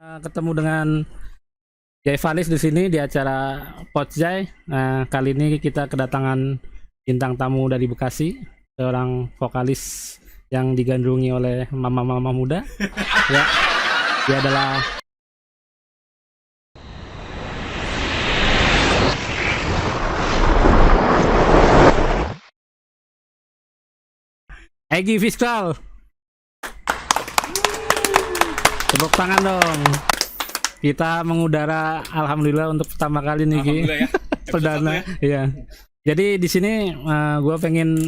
Ketemu dengan Jai Valis di sini di acara Potjai. Nah, kali ini kita kedatangan bintang tamu dari Bekasi, seorang vokalis yang digandrungi oleh mama-mama muda. Ya, dia adalah Egy Fiskal. Tepuk tangan dong. Kita mengudara alhamdulillah untuk pertama kali nih Ki. Ya. Perdana. Iya. Jadi di sini gue pengen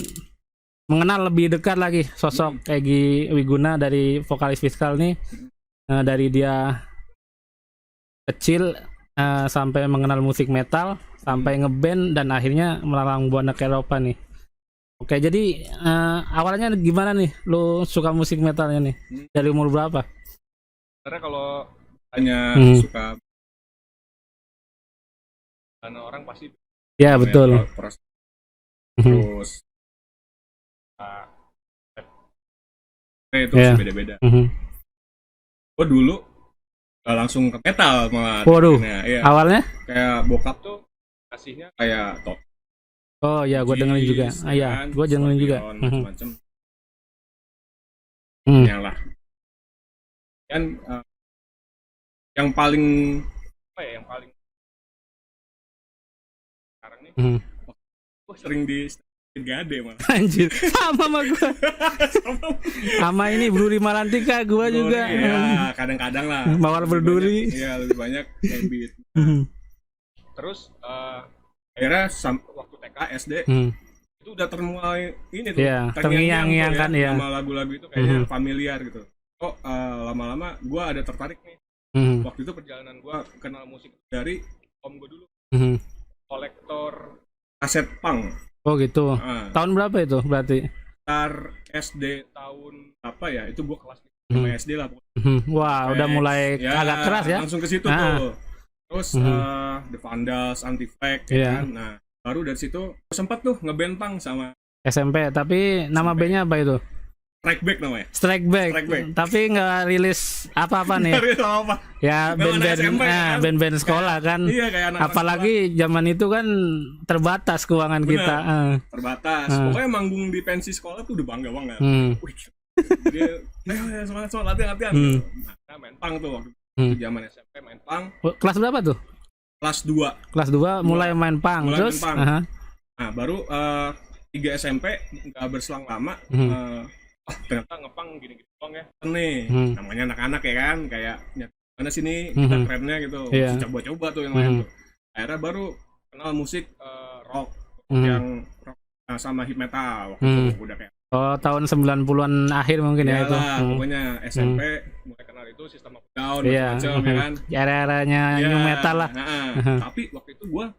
mengenal lebih dekat lagi sosok Egy Wiguna dari vokalis Fiskal nih. Dari dia kecil sampai mengenal musik metal, sampai ngeband dan akhirnya melalang buana ke Eropa nih. Oke, jadi awalnya gimana nih lu suka musik metalnya nih? Dari umur berapa? Karena kalau hanya suka karena orang pasti ya betul. Terus itu beda-beda. Gue dulu langsung ke metal malah. Waduh. Ya. Awalnya? Kayak bokap tuh kasihnya kayak top. Oh ya, gue dengerin juga. Iya, gue dengerin juga. Macam-macam. Lah. Kan yang paling apa ya? Yang paling sekarang nih. Gue sering di Gade malah. Anjir, sama gue. Sama ini Bruri Malantika gue juga. Iya, kadang-kadang lah. Mawar berduri. Iya, lebih banyak beat. Terus akhirnya waktu TK SD itu udah termulai ini tuh terngiang-ngiang kan ya. Sama lagu-lagu itu kayaknya familiar gitu. Kok lama-lama gue ada tertarik nih. Waktu itu perjalanan gue kenal musik dari om gue dulu. Kolektor kaset punk. Oh gitu. Tahun berapa itu berarti? Sekitar SD tahun apa ya? Itu gue kelas 5 SD lah. Wah, udah mulai agak keras ya. Langsung ke situ tuh. Terus The Vandals, Anti-Flag kan. Nah, baru dari situ sempat tuh ngeband punk sama SMP, tapi nama bandnya apa itu? Strike Back namanya. Strike Back. Tapi nggak rilis apa-apa nih. apa. Ya band-band sekolah kan. Iya, kayak anak apalagi sekolah. Zaman itu kan terbatas keuangan kita. Terbatas. Pokoknya manggung di pensi sekolah tuh udah bangga banget. Dia semangat latihan. Nah, main punk tuh waktu zaman SMP main punk. Kelas berapa tuh? Kelas 2. Kelas 2 mulai main punk. Terus Nah, baru 3 SMP nggak berselang lama. Ternyata ngepang gini-gini doang ya. Nih, namanya anak-anak ya kan, kayak mana sini kita kerennya gitu. Coba-coba tuh yang lain tuh. Akhirnya baru kenal musik rock yang rock sama hip metal waktu itu udah kayak. Oh, tahun 90-an akhir mungkin ya itu. Pokoknya SMP mulai kenal itu System of a Down macam-macam ya kan. Era-eranya new metal lah. Tapi waktu itu gua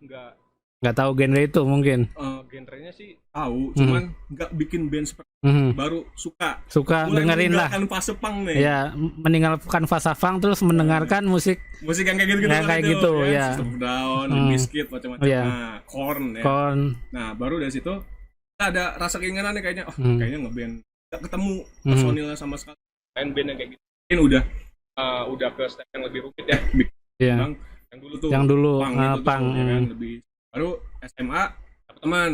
nggak tahu genre itu mungkin. Genrenya sih tahu, cuman nggak bikin band seperti baru suka dengerin lah. Meninggalkan fase punk nih. Ya, meninggalkan fase punk terus mendengarkan musik yang kayak gitu-gitu. Yang kayak gitu ya. System of a Down, Bizkit macam-macam. Nah, Korn ya. Nah, baru dari situ ada rasa keinginan nih kayaknya, kayaknya ngeband. Nggak ketemu personilnya sama sekali. Main band yang kayak gitu. Mungkin udah ke step yang lebih rumit ya. Yang dulu tuh. Yang dulu punk ya kan, lebih. Baru SMA dapet teman.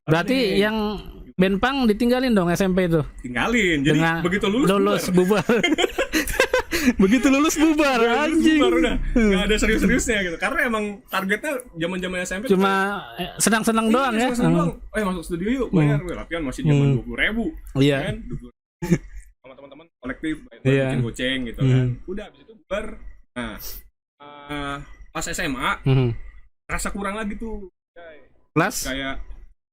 Berarti yang band punk ditinggalin dong SMP itu? Tinggalin. Jadi begitu lulus bubar. Begitu lulus bubar anjing. Bubar udah. Enggak ada serius-seriusnya gitu. Karena emang targetnya zaman-zaman SMP cuma senang-senang doang ya. Masuk studio yuk, bayar. Latihan masih zaman 20.000. Iya. Kan? Sama teman-teman kolektif bikin goceng gitu kan. Udah habis itu bubar. Nah, pas SMA rasa kurang lagi tuh. Kelas kayak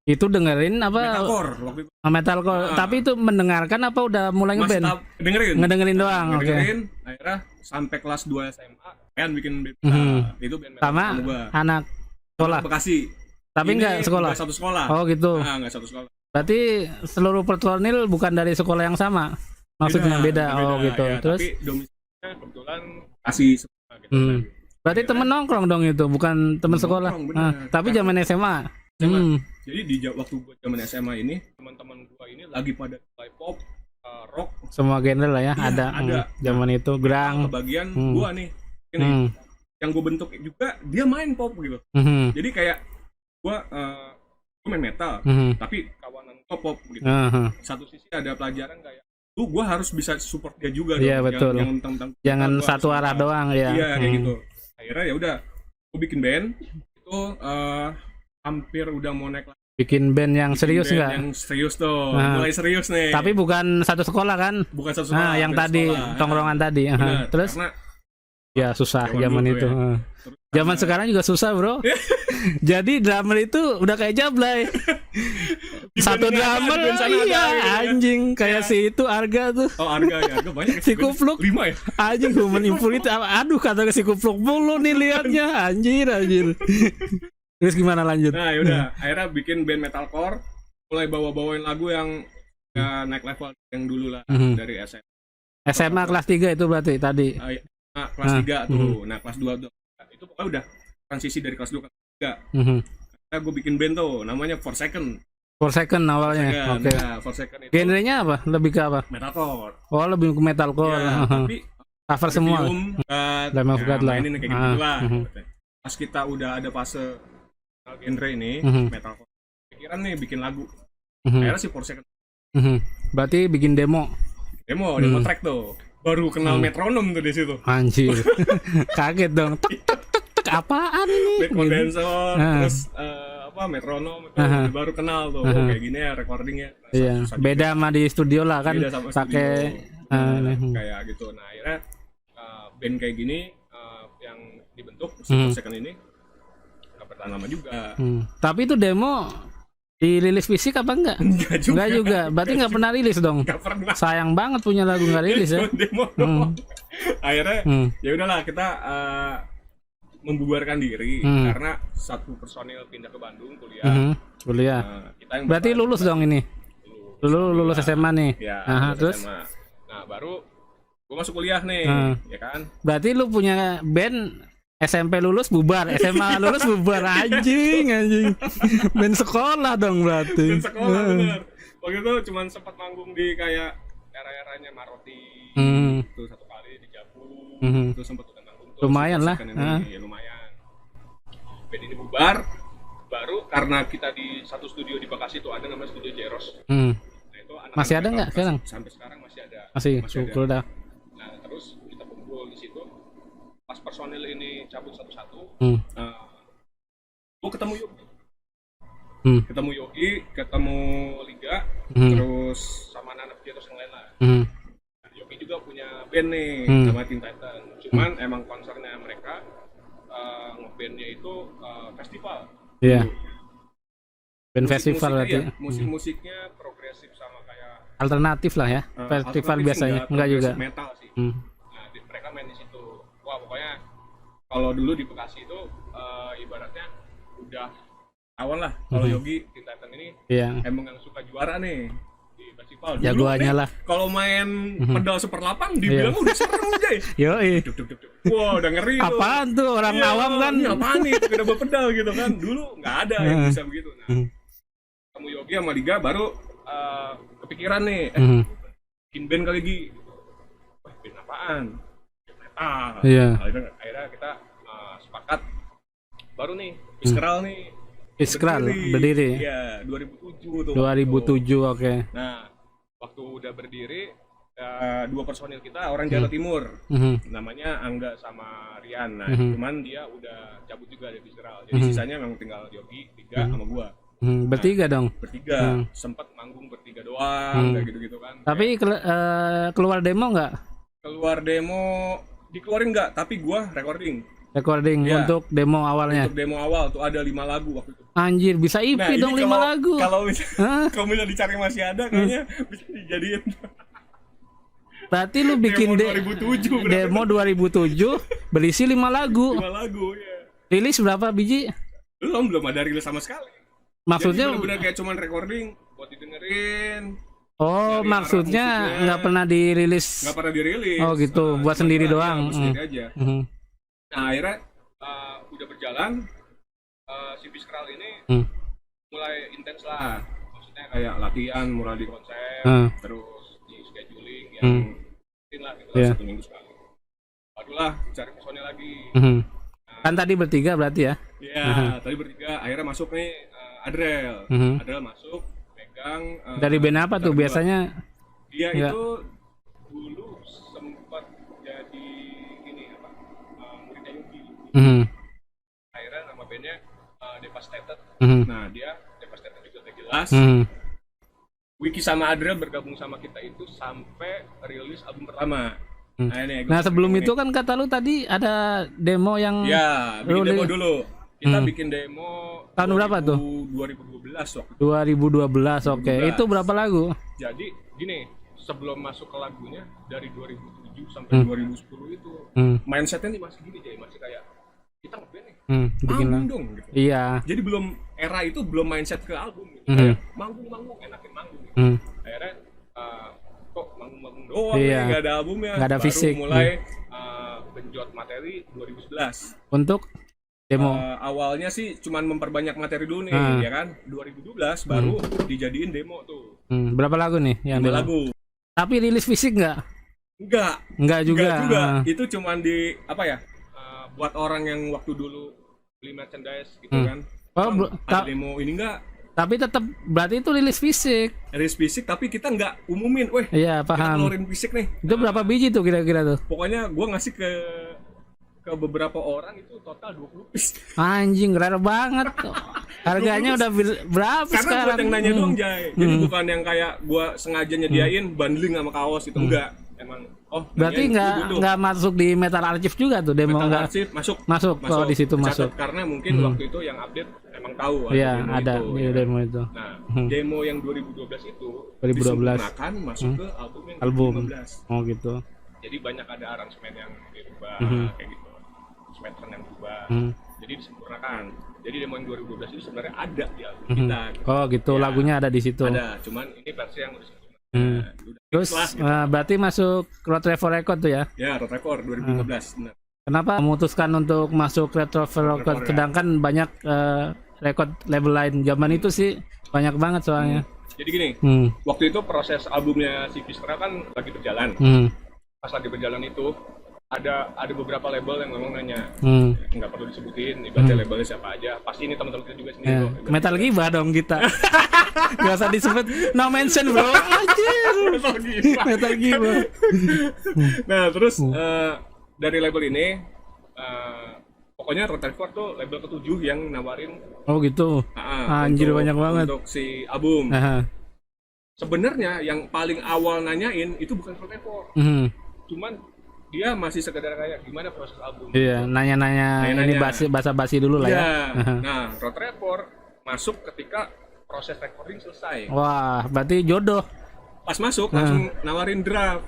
itu dengerin apa? Metalcore waktu itu. Metalcore. Tapi itu mendengarkan apa udah mulai ngeband? Ngedengerin doang. Ngedengerin. Akhirnya sampai kelas 2 SMA kan bikin band. Itu band metal sama anak sekolah Bekasi. Tapi enggak sekolah. Satu sekolah. Oh gitu. Enggak satu sekolah. Berarti seluruh personil bukan dari sekolah yang sama. Maksudnya beda. Oh gitu. Ya, terus tapi domisilinya kebetulan kasih sekolah gitu. Berarti temen nongkrong dong itu, bukan temen sekolah. Tapi zaman SMA. Jadi di waktu gue zaman SMA ini, teman-teman gue ini lagi pada mulai pop, rock, semua genre lah ya, Iya, ada. ada. Zaman itu Grang. Kebagian Hmm. gua nih ini Hmm. yang gue bentuk juga dia main pop gitu. Mhm. Jadi kayak gua main metal Mhm. tapi kawanan pop gitu. Aha. Satu sisi ada pelajaran kayak gua harus bisa support dia juga Iya, dong. betul. Jangan tentang Jangan gua satu harus arah metal. doang ya. Iya kayak gitu. Akhirnya ya udah gue bikin band itu hampir udah mau naik Bikin band yang serius band nggak? yang serius tuh. Nah. Mulai serius nih. Tapi bukan satu sekolah kan? bukan satu Nah, yang beda tadi sekolah. tongkrongan tadi. Aha. Bener, Terus karena ya susah zaman zaman dulu itu. ya. Heeh. terus Zaman karena- sekarang juga susah, Bro. Jadi drummer itu udah kayak Jablay. Satu Dibanding ada, drummer di band sana ada, iya gitu ya. anjing kayak Iya. si itu Arga tuh. Oh harga ya, harga banyak ya. Si Kupluk. 5 ya. Anjing human impurity. Aduh kata si Kupluk mulu nih liatnya. Anjir. Terus gimana lanjut? Nah yaudah, akhirnya bikin band metalcore, mulai bawa-bawain lagu yang naik level yang dulu lah Mhm. dari SMA. SMA kelas 3 itu berarti tadi. Kelas Ah, 3 tuh. Nah kelas 2 tuh. Itu pokoknya udah transisi dari kelas 2 ke kelas 3. Mhm. Nah, gue bikin band tuh, namanya 4 Second. 4 second awalnya. Oke. Nah, 4 Second itu Genrenya apa? Lebih ke apa? metalcore. Oh, lebih ke metalcore. Ya, Aha. tapi Cover semua. Lamb of God lah. mainin kayak Ah, gitu lah. mhm. Pas kita udah ada fase genre ini, Mhm. metalcore. Pikiran nih bikin lagu. Mhm. Akhirnya si 4 Second Mhm. Berarti bikin demo. demo track tuh. Baru kenal metronom tuh di situ. Anjir. Kaget dong. Tek tek tek tek apaan ini? Back condenser, Ah. terus metronom itu Aha. baru kenal tuh. Aha. Kayak gini ya recordingnya. Iya, Susah juga. beda sama di studio lah kan Beda sama pakai studio. Kayak gitu. Nah akhirnya band kayak gini yang dibentuk Hmm. second ini nggak bertahan lama juga. Tapi itu demo dirilis fisik apa enggak? Enggak juga. Enggak juga. Berarti enggak pernah rilis dong. Nggak pernah. Sayang banget punya lagu enggak rilis ya. Cuma demo doang. Akhirnya Hmm. ya udahlah kita membubarkan diri Hmm. karena satu personil pindah ke Bandung kuliah. Mhm. Kuliah. Kita yang Berarti bertahan. lulus dong ini. Lulus SMA nih. Ya, Aha, lulus terus SMA. Nah baru gue masuk kuliah nih, Hmm. ya kan? berarti lu punya band SMP lulus bubar, SMA lulus bubar anjing. Band sekolah dong berarti. Dan sekolah bener. Waktu itu cuman sempat manggung di kayak era-eranya Maroti, Hmm. itu satu kali di Jabu, Mhm. itu sempat udah manggung. Terus Lumayan lah. Second ini, ya lumayan. Band ini bubar, baru karena kita di satu studio di Bekasi itu ada namanya studio Jeros. Hmm. Nah, itu anak-anak Masih ada metal nggak Bekasi. sekarang? Sampai sekarang masih ada. Masih ada. syukur dah. Nah terus kita kumpul di situ. Pas personil ini cabut satu-satu, Hmm. gue ketemu Yogi. Hmm. Ketemu Yogi, ketemu Liga, Hmm. terus sama anak terus yang lain lah. Hmm. Nah, Yogi juga punya band nih, Hmm. nama Teen Titan. Cuman emang konsernya mereka ngebandnya itu festival. Iya. Band Musik-musiknya festival berarti. ya, musik-musiknya progresif sama kayak Alternatif lah ya. Festival alternatif biasanya. sih, Enggak juga. progresif metal sih. Hmm. Nah, mereka main di situ. Wah, pokoknya kalau dulu di Bekasi itu ibaratnya udah tawan lah. Kalau Mhm. Yogi Teen Titan ini Iya. emang yang suka juara nih di festival. Dulu Jagoannya nih, lah. kalau main pedal seperlapang dibilang udah serem aja. Yoi. Duk, duk, duk, duk. Wah, udah ngeri tuh. Apaan tuh orang Iya, awam kan? Ini apaan nih? Udah bawa pedal gitu kan. Dulu nggak ada yang bisa begitu. Nah, kamu Yogi sama Liga baru kepikiran nih, Mhm. bikin band kali lagi. Wah, band apaan? Band metal. Iya. Akhirnya kita sepakat baru nih, Visceral nih. Iskral berdiri. Iya, 2007 tuh. 2007 oke. Nah, waktu udah berdiri, dua personil kita orang Jawa Timur, Mhm. namanya Angga sama Rian. Nah, Mhm. cuman dia udah cabut juga dari Visceral. Jadi sisanya memang tinggal Yogi, Tiga sama gua. Bertiga dong. Bertiga, sempat manggung bertiga doang, kayak gitu-gitu kan. Tapi keluar demo nggak? Keluar demo, dikeluarin nggak? Tapi gua recording. Recording Iya. untuk demo awalnya. Untuk demo awal tuh ada 5 lagu waktu itu. Anjir bisa IP Nah, dong ini 5 lagu. Kalau Hah? kalau misalnya dicari masih ada, kayaknya bisa dijadiin. Berarti lu bikin Demo 2007 berarti. demo 2007 berisi 5 lagu. 5 lagu ya. Rilis berapa biji? Belum ada rilis sama sekali. Maksudnya Jadi benar-benar kayak cuman recording buat didengerin. oh Dari maksudnya arah musiknya. nggak pernah dirilis. Nggak pernah dirilis. Oh gitu, buat cuma sendiri kita, doang. buat sendiri aja. Mhm. Nah akhirnya udah berjalan, si Visceral ini Hmm. mulai intens lah. Maksudnya kayak latihan, mulai di konser, Hmm. terus di scheduling, ya Hmm. lah gitu Iya. 1 minggu sekali. Barulah cari personil lagi. Kan tadi bertiga berarti ya? Iya, tadi bertiga akhirnya masuk nih Adrel. Adrel masuk pegang Dari band apa tuh gitar gua. biasanya? Dia Ya. itu dulu sempat jadi ini apa? Muridnya Yuki. Akhirnya nama bandnya Devastated. Nah, dia Devastated juga udah jelas. Wiki sama Adrel bergabung sama kita itu sampai rilis album pertama. Nah sebelum itu kan kata lu tadi ada demo yang ya, bikin demo dulu. Kita bikin demo tahun berapa tuh? 2012 waktu 2012, oke. Itu berapa lagu? Jadi gini, sebelum masuk ke lagunya dari 2007 sampai 2010 itu mindsetnya nih masih gini Jay, masih kayak kita ngeband nih, bikin manggung dong gitu. Iya. Jadi belum era itu belum mindset ke album gitu. Kayak manggung enakin manggung gitu. Akhirnya kok manggung doang Iya. nih, nggak ada albumnya. Nggak ada Baru fisik. mulai genjot materi 2011. Untuk demo. Awalnya sih cuman memperbanyak materi dulu nih, ya kan. 2012 baru dijadiin demo tuh. Berapa lagu nih yang 5 demo? lagu. Tapi rilis fisik nggak? Enggak juga. Itu cuman di apa ya? Buat orang yang waktu dulu beli merchandise gitu kan. Oh, ada demo ini enggak? Tapi tetap berarti itu rilis fisik. Rilis fisik tapi kita nggak umumin. Weh, Iya, kita paham. keluarin fisik nih. Itu berapa biji tuh kira-kira tuh? Pokoknya gua ngasih ke beberapa orang itu total 20 piece. Anjing, rare banget. Harganya udah berapa Karena sekarang? buat yang nanya doang, Jay. Jadi bukan yang kayak gua sengaja nyediain bundling sama kaos itu enggak. Emang Berarti nggak masuk di Metal Archive juga tuh demo? Metal Nggak Archive masuk. Oh, di situ Dicatat masuk. karena mungkin waktu itu yang update emang tahu Iya, demo ada itu, di ya. demo itu. Nah, demo yang 2012 itu 2012. disempurnakan masuk ke album yang Album. 2015. Oh gitu. Jadi banyak ada aransemen yang dirubah kayak gitu. Smatron yang berubah. Jadi disempurnakan. Jadi demo yang 2012 itu sebenarnya ada di album kita. Gitu. Oh gitu, Ya, lagunya ada di situ. Ada, cuman ini versi yang udah sempurna. Terus berarti masuk Road Record Record tuh ya? Ya, Road Record 2015. Benar. Kenapa memutuskan untuk masuk Road Record? Ya. Sedangkan banyak record label lain zaman itu sih banyak banget soalnya. Jadi gini, waktu itu proses albumnya si Vistra kan lagi berjalan. Pas lagi berjalan itu ada beberapa label yang memang nanya, nggak perlu disebutin, ibaratnya labelnya siapa aja. Pasti ini teman-teman kita juga sendiri. Yeah. Metal Gibah dong kita. Gak usah disebut, no mention bro. Anjir. Metal Gibah. Nah terus dari label ini, pokoknya Road Record tuh label ke-7 yang nawarin. Oh gitu. Anjir banyak banget. Untuk si album. Sebenarnya yang paling awal nanyain itu bukan Road Record. Cuman dia masih sekedar kayak gimana proses album. Iya, nanya-nanya ini basa-basi dulu lah ya. Nah, Road Record masuk ketika proses recording selesai. Wah, berarti jodoh. Pas masuk langsung nawarin draft.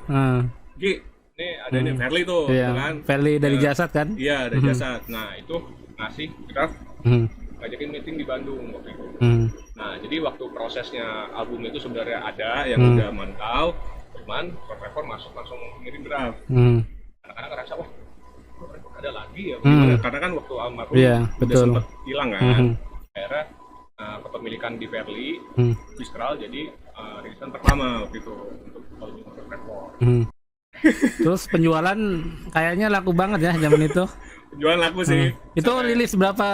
Gi, nih ada ini Fairly tuh, kan? Fairly dari Jasad kan? Iya, dari Jasad. Nah, itu ngasih draft. Ngajakin meeting di Bandung waktu itu. Nah, jadi waktu prosesnya album itu sebenarnya ada yang udah mantau. Cuman Road Record masuk langsung ngirim draft. Kadang-kadang ngerasa wah ada lagi ya karena kan waktu almarhum udah sempat hilang kan. Akhirnya kepemilikan di Fairly Mistral jadi rilisan pertama waktu itu untuk album Road Record. Terus penjualan kayaknya laku banget ya zaman itu. Penjualan laku sih. Itu rilis berapa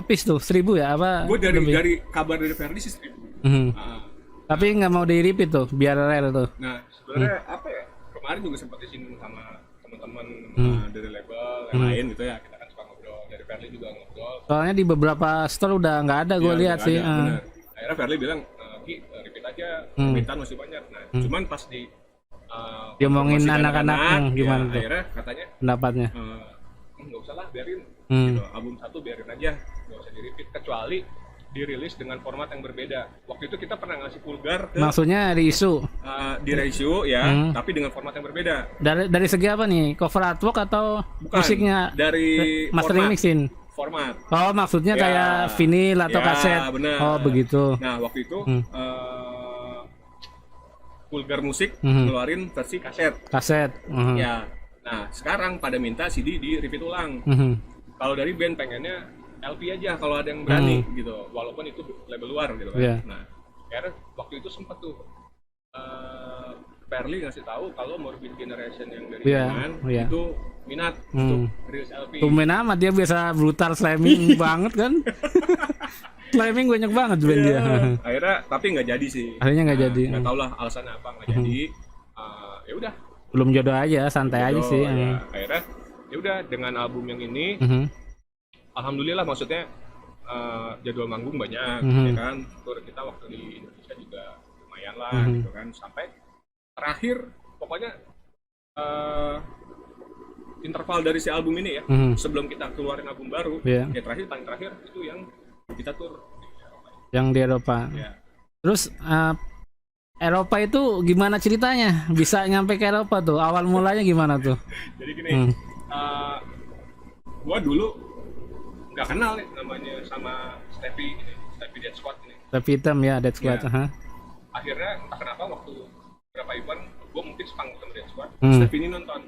piece tuh? 1000 ya apa? Gue dari kabar dari Fairly sih 1000. Tapi nggak mau di repeat tuh biar rare tuh. Nah sebenarnya apa ya, kemarin juga sempat disinggung sama teman-teman dari label yang lain gitu ya, kita kan suka ngobrol, dari Fairly juga ngobrol. Soalnya di beberapa store udah nggak ada, gue lihat sih. Bener. Akhirnya Fairly bilang, Ki, repeat aja, permintaan masih banyak. Nah, cuman pas diomongin anak-anak gimana tuh? Akhirnya katanya pendapatnya. Nggak usah lah, biarin. Gitu. Album 1 biarin aja, nggak usah di repeat, kecuali dirilis dengan format yang berbeda. Waktu itu kita pernah ngasih Vulgar ke maksudnya reissue di reissue ya, tapi dengan format yang berbeda. Dari segi apa nih? Cover artwork atau musiknya? Dari mastering mixing format. Oh, maksudnya kayak vinyl atau kaset. Bener. Oh, begitu. Nah, waktu itu Vulgar Musik ngeluarin versi kaset. Ya. Nah, sekarang pada minta CD di repeat ulang. Kalau dari band pengennya LP aja kalau ada yang berani gitu, walaupun itu label luar gitu kan. Nah, akhirnya waktu itu sempat tuh Perli ngasih tahu kalau Morbid Generation yang dari Iya, Jerman iya. itu minat untuk rilis LP. Tumben amat dia biasa brutal slamming banget kan. Slamming banyak banget band dia. Akhirnya tapi nggak jadi sih. Akhirnya nggak jadi. Nggak tahu lah alasannya apa nggak jadi. Ya udah. Belum jodoh aja, santai aja sih. Ya. Akhirnya ya udah dengan album yang ini, alhamdulillah maksudnya jadwal manggung banyak, ya kan. Tur kita waktu di Indonesia juga lumayan lah, gitu kan. Sampai terakhir pokoknya interval dari si album ini ya, sebelum kita keluarin album baru, ya terakhir paling terakhir itu yang kita tur yang di Eropa. Ya. Terus Eropa itu gimana ceritanya? Bisa nyampe ke Eropa tuh? Awal mulanya gimana tuh? Jadi gini, gua dulu nggak kenal nih namanya sama Steffi Dead Squad ini. Tapi hitam ya, Dead Squad. Ya. Akhirnya entah kenapa waktu beberapa event gua mungkin sepang ketemu Dead Squad, Steffi ini nonton.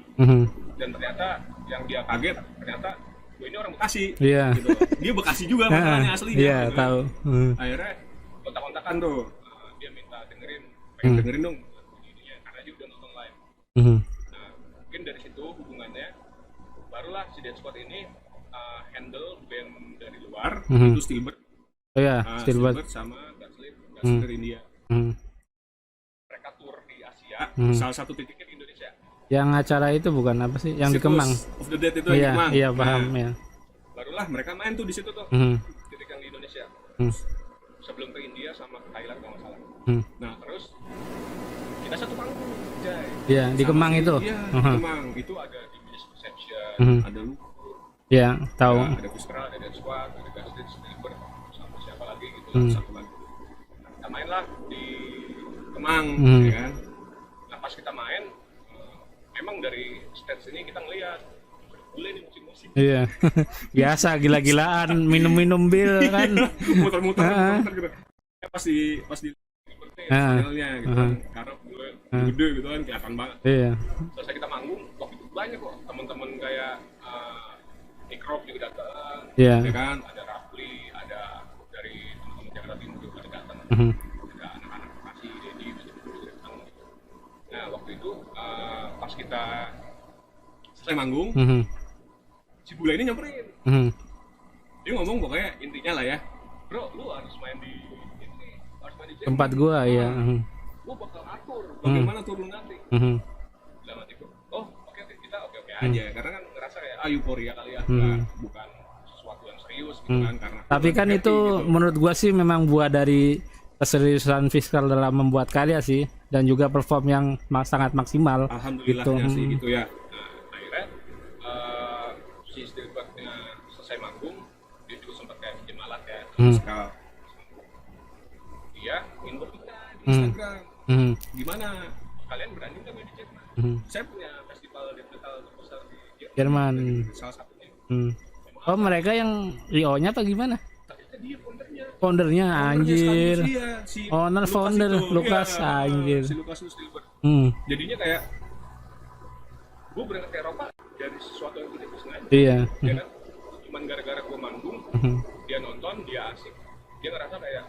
Dan ternyata yang dia kaget ternyata gue ini orang Bekasi, gitu. Dia Bekasi juga masalahnya aslinya. Iya, gitu. tahu. Akhirnya kontak-kontakan tuh, dia minta pengen dengerin dong ininya, karena dia udah nonton live. Nah, mungkin dari situ hubungannya, barulah si Dead Squad ini handle band dari luar, itu Steelbird. Oh iya, Steelbird sama Godslip dari India. Mereka tour di Asia, salah satu titiknya di Indonesia. Yang acara itu bukan apa sih? Yang di Kemang. Of the Dead itu iya, di Kemang. Iya, paham ya. Barulah mereka main tuh di situ tuh. Titik yang di Indonesia. Sebelum ke India sama ke Thailand kalau nggak salah. Nah, terus kita satu panggung, Jay. Iya, di Kemang itu. Iya, di Kemang. Itu ada di Misconception, ada Lukur. Iya, tahu. Ya, ada Visceral, ada Dead Squad, ada Godslip, Steelbird, sama siapa lagi gitu, satu lagi. Nah, kita main lah di Kemang, ya kan. Nah, pas kita main, memang dari stage ini kita ngelihat boleh nih musik-musik. Iya. Biasa gila-gilaan, minum-minum bir kan. Muter-muter gitu. Ya, pas di channelnya gitu kan. Karena gue gede gitu kan, kelihatan banget. Iya. Selesai kita manggung, waktu itu banyak kok teman-teman kayak Nick Rock juga datang. Iya. Ya kan, ada Rafli, ada dari teman-teman Jakarta Timur juga datang. Ada anak-anak Bekasi, Dedi, juga datang gitu. Nah, waktu itu pas kita selesai manggung, si Bule ini nyamperin. Dia ngomong pokoknya intinya lah ya, bro, lu harus main di ini, harus main di Jerman. Tempat gua ya. Gua bakal atur bagaimana turun nanti. Dalam hati gua, oh oke kita oke aja, karena kan ngerasa kayak euforia kali ya, bukan sesuatu yang serius gitu kan. Karena tapi kan itu gitu. Menurut gua sih memang buah dari keseriusan Fiskal dalam membuat karya sih, dan juga perform yang sangat maksimal. Alhamdulillahnya sih gitu ya. Nah, akhirnya si Steelbird-nya selesai manggung, dia juga sempat kayak bikin alat ya, Fiskal. Dia inbox kita di Instagram. Gimana? Kalian berani nggak main di Jerman? Saya punya festival death metal terbesar di Jerman. Salah satunya. Oh, mereka yang Rio-nya apa gimana? Dia foundernya. Foundernya anjir. Si Owner founder Lukas iya, anjir. Si Lukas Steelbird. Jadinya kayak gue berangkat ke Eropa dari sesuatu yang tidak disengaja. Iya. Ya kan? Cuman gara-gara gue manggung, dia nonton, dia asik, dia ngerasa kayak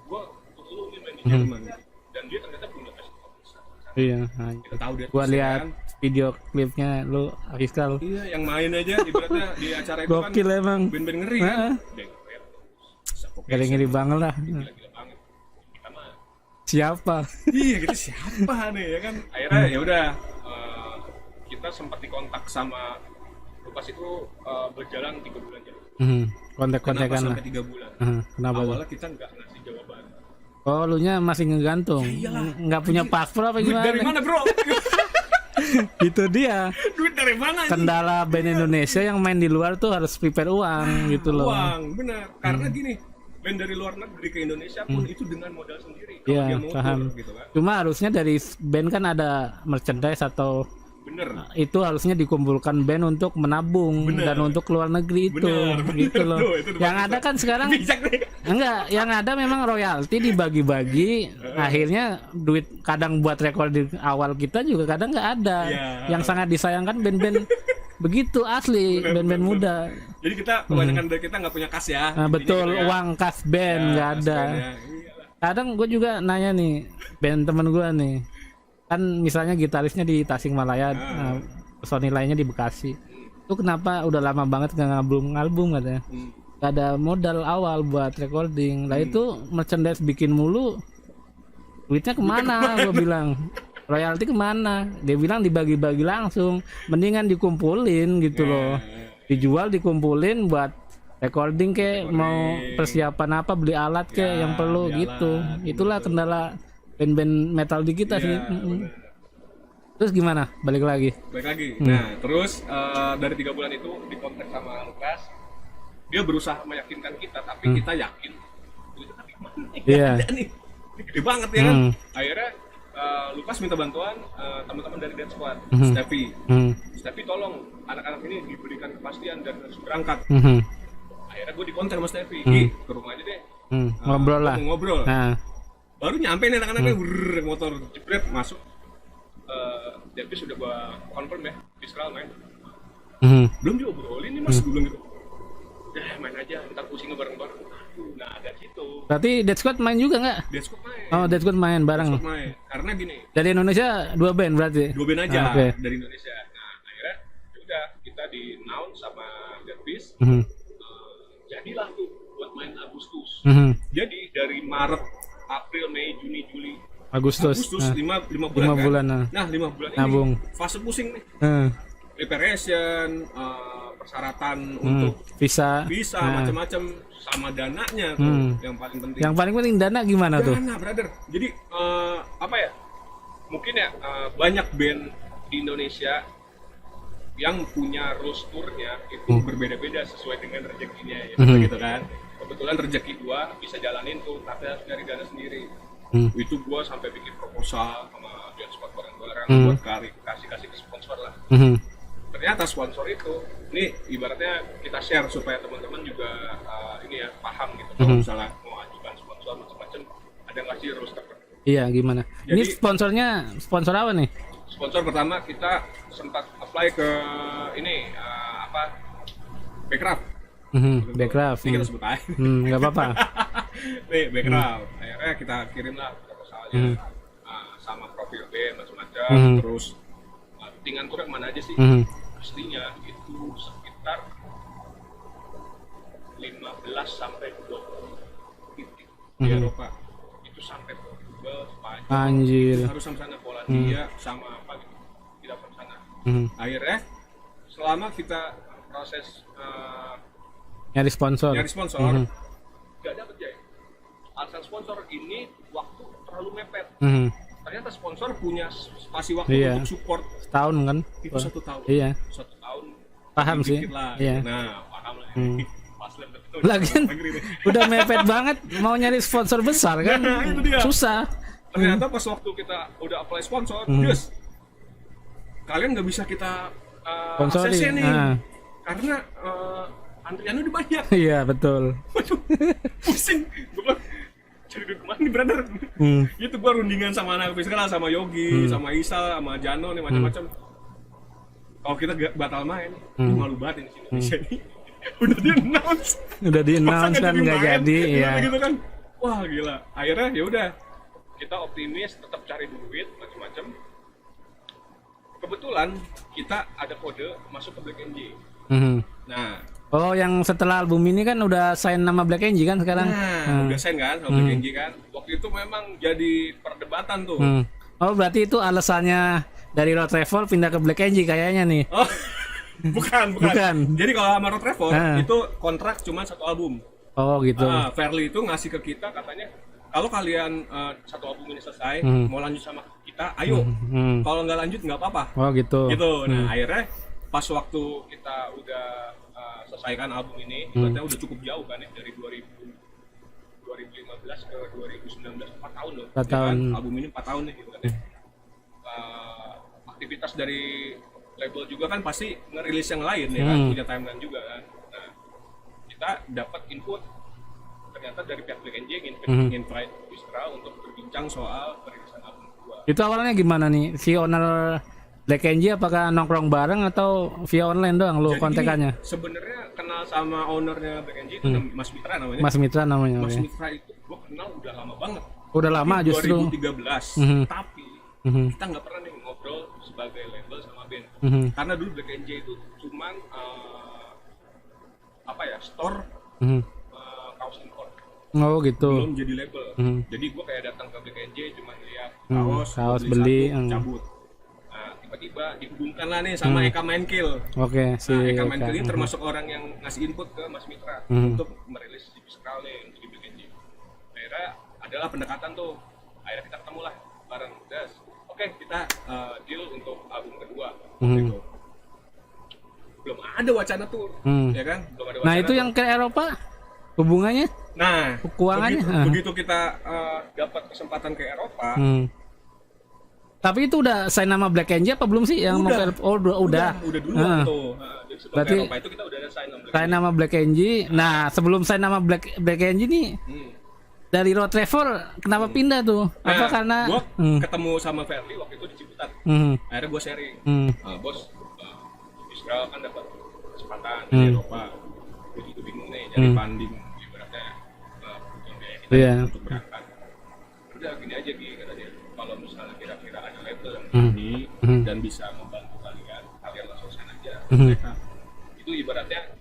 gue dulu nih main di Jerman. Dan dia ternyata punya festival besar. Iya. Kita tahu dia. Gua lihat video klipnya lu Fiskal. Iya, yang main aja ibaratnya di acara itu kan. Gokil emang. Band-band ngeri kan. Ngeri banget lah. Gila-gila banget. Kita mah Siapa? iya kita siapa nih ya kan. Akhirnya ya udah kita sempat dikontak sama Lukas itu berjalan 3 bulan jadi. Kontak-kontakan lah. Sampai 3 bulan. Kenapa? Awalnya kita nggak ngasih jawaban. Oh, lu nya masih ngegantung. Nggak punya paspor apa gimana? Duit dari mana, bro? Itu dia. Duit dari mana? Kendala band Indonesia yang main di luar tuh harus prepare uang gitu loh. Uang, benar. Karena gini, band dari luar negeri ke Indonesia pun itu dengan modal sendiri. Kalau Iya, dia mau paham. tour, gitu kan. Cuma harusnya dari band kan ada merchandise atau Bener. itu harusnya dikumpulkan band untuk menabung dan untuk keluar negeri itu gitu loh. Itu yang ada kan sekarang bijak nih. enggak, yang ada memang royalti dibagi-bagi, akhirnya duit kadang buat recording awal kita juga kadang nggak ada. Yang sangat disayangkan band-band begitu asli, band-band muda. Jadi kita kebanyakan dari kita nggak punya kas ya. Nah, betul, kayak, uang kas band nggak ada. Band, ya. Kadang gue juga nanya nih, band temen gue nih, kan misalnya gitarisnya di Tasikmalaya, personil lainnya di Bekasi. Itu kenapa udah lama banget nggak album katanya? Gak ada modal awal buat recording. Lah itu merchandise bikin mulu, duitnya kemana? Gue bilang royalti kemana? Dia bilang dibagi-bagi langsung, mendingan dikumpulin gitu loh, dijual dikumpulin buat recording kayak mau persiapan apa, beli alat kayak yang perlu gitu. Itulah kendala band-band metal di kita sih. Terus gimana? Balik lagi. Nah terus dari 3 bulan itu dikontak sama Lukas, dia berusaha meyakinkan kita, tapi kita yakin itu kan nih gede banget ya kan. Akhirnya Lukas minta bantuan teman-teman dari Dead Squad, Steffi tolong anak-anak ini diberikan kepastian dan harus berangkat. Akhirnya gue dikontak sama Steffi, ke rumah aja deh, ngobrol lah. Ngobrol. Baru nyampe nih anak-anaknya, motor jebret masuk. Davis sudah gua confirm ya, Fiskal main. Belum diobrolin nih mas, gue bilang gitu. Main aja, ntar pusingnya bareng-bareng. Nah ada gitu. Berarti Dead Squad main juga nggak? Dead Squad main. Oh, Dead Squad main bareng. Dead Squad main. Karena gini. Dari Indonesia 2 band berarti? 2 band aja okay. Dari Indonesia. Nah akhirnya udah kita di announce sama Davis. Jadilah tuh buat main Agustus. Jadi dari Maret, April, Mei, Juni, Juli, Agustus 5 bulan kan? Nah 5 bulan ini fase pusing nih. Preparation, persyaratan untuk visa macam-macam, sama dananya tuh yang paling penting. Yang paling penting dana gimana tuh? Dana, brother. Jadi apa ya? Mungkin ya banyak band di Indonesia yang punya rosternya itu berbeda-beda sesuai dengan rezekinya ya, gitu kan. Kebetulan rezeki gua bisa jalanin tuh, tapi harus nyari dana sendiri. Itu gua sampai bikin proposal sama Dead Squad bareng-bareng buat kasih ke sponsor lah. Ternyata sponsor itu, ini ibaratnya kita share supaya teman-teman juga ini ya paham gitu. Kalau misalnya mau ajukan sponsor macam-macam, ada nggak sih roster? Iya, gimana? Jadi, ini sponsor apa nih? Sponsor pertama kita sempat apply ke ini Backcraft. Backcraft. Ini kita sebut aja. Nggak apa-apa. Nih Backcraft. Akhirnya kita kirim lah proposalnya sama profil band macam-macam. Terus tinggal kurang mana aja sih? Pastinya itu sekitar 15 sampai 20 titik di Eropa. Itu sampai Portugal, Spanyol. Anjir. Harus sama sana Polandia sama apa gitu. Tidak pernah sana. Akhirnya selama kita proses nyari sponsor nggak dapet ya. Alasan sponsor ini waktu terlalu mepet. Ternyata sponsor punya spasi waktu untuk support setahun kan? Itu 1 tahun. Iya. 1 tahun. Paham sih. Iya. Nah, paham lah. Lagian udah mepet banget mau nyari sponsor besar kan? Nah, itu dia. Susah. Ternyata pas waktu kita udah apply sponsor, kalian nggak bisa kita ACC nih. Karena antriannya udah banyak. Iya, betul. Waduh, pusing. Gue cari duit kemana nih, brother? Itu gua rundingan sama anak Fiskal, sama Yogi, sama Isal, sama Jano nih macam-macam. Kalau kita batal main, malu banget ini di Indonesia ini. Udah di announce kan nggak jadi ya. Gitu kan. Wah, gila. Akhirnya ya udah. Kita optimis, tetap cari duit macam-macam. Kebetulan kita ada kode masuk ke Black NJ. Nah, yang setelah album ini kan udah sign nama Black NJ kan sekarang? Udah sign kan sama Black NJ kan. Waktu itu memang jadi perdebatan tuh. Oh, berarti itu alasannya dari Road Travel pindah ke Black NJ kayaknya nih. Oh, bukan. Jadi kalau sama Road Travel itu kontrak cuma 1 album. Oh, gitu. Fairly itu ngasih ke kita katanya, kalau kalian 1 album ini selesai, mau lanjut sama kita, ayo. Kalau nggak lanjut nggak apa-apa. Oh, gitu. Nah, akhirnya pas waktu kita udah selesaikan album ini, ibaratnya udah cukup jauh kan ya, dari 2015 ke 2019, 4 tahun loh. 4 tahun. Kan? Album ini 4 tahun nih gitu kan ya. Aktivitas dari label juga kan pasti ngerilis yang lain ya kan, punya timeline juga kan. Nah, kita dapat input ternyata dari pihak Black NJ invite Fiskal untuk berbincang soal perilisan album kedua. Itu awalnya gimana nih? Si owner Black NJ apakah nongkrong bareng atau via online doang lo kontekannya? Sebenarnya kenal sama ownernya Black NJ itu Mas Mitra namanya. Mas Mitra namanya. Mas Mitra itu gua kenal udah lama banget. Udah lama justru. 2013. Tapi kita nggak pernah nih ngobrol sebagai label sama band. Karena dulu Black NJ itu cuman store kaos impor. Oh gitu. Belum jadi label. Jadi gue kayak datang ke Black NJ cuma lihat kaos beli satu, cabut. Nah, tiba-tiba dihubungkan lah nih sama Eka Mainkill. Oke, Nah, Eka Mainkill ini termasuk orang yang ngasih input ke Mas Mitra untuk merilis si Fiskal nih untuk di Black NJ. Akhirnya adalah pendekatan tuh. Akhirnya kita ketemu lah bareng Das. Oke, kita deal untuk album kedua. Gitu. Belum ada wacana tuh, ya kan? Belum ada wacana. Nah itu yang ke Eropa hubungannya? Nah, keuangannya? Begitu kita dapat kesempatan ke Eropa. Tapi itu udah sign nama Black NJ apa belum sih yang mau ke Eropa? Oh udah duluan tuh. Sebelum berarti ke Eropa itu kita udah ada sign nama Black NJ. Nah sebelum sign nama Black NJ nih. Dari road travel kenapa pindah tuh? Apa karena gua ketemu sama Verly waktu itu di Ciputat. Akhirnya gua sharing. Bos, Fiskal kan dapat kesempatan di Eropa. Gua juga bingung nih jadi funding ibaratnya biaya kita untuk berangkat. Udah gini aja kata dia. Kalau misalnya kira-kira ada label yang ini dan bisa membantu kalian langsung sana aja. Mereka itu ibaratnya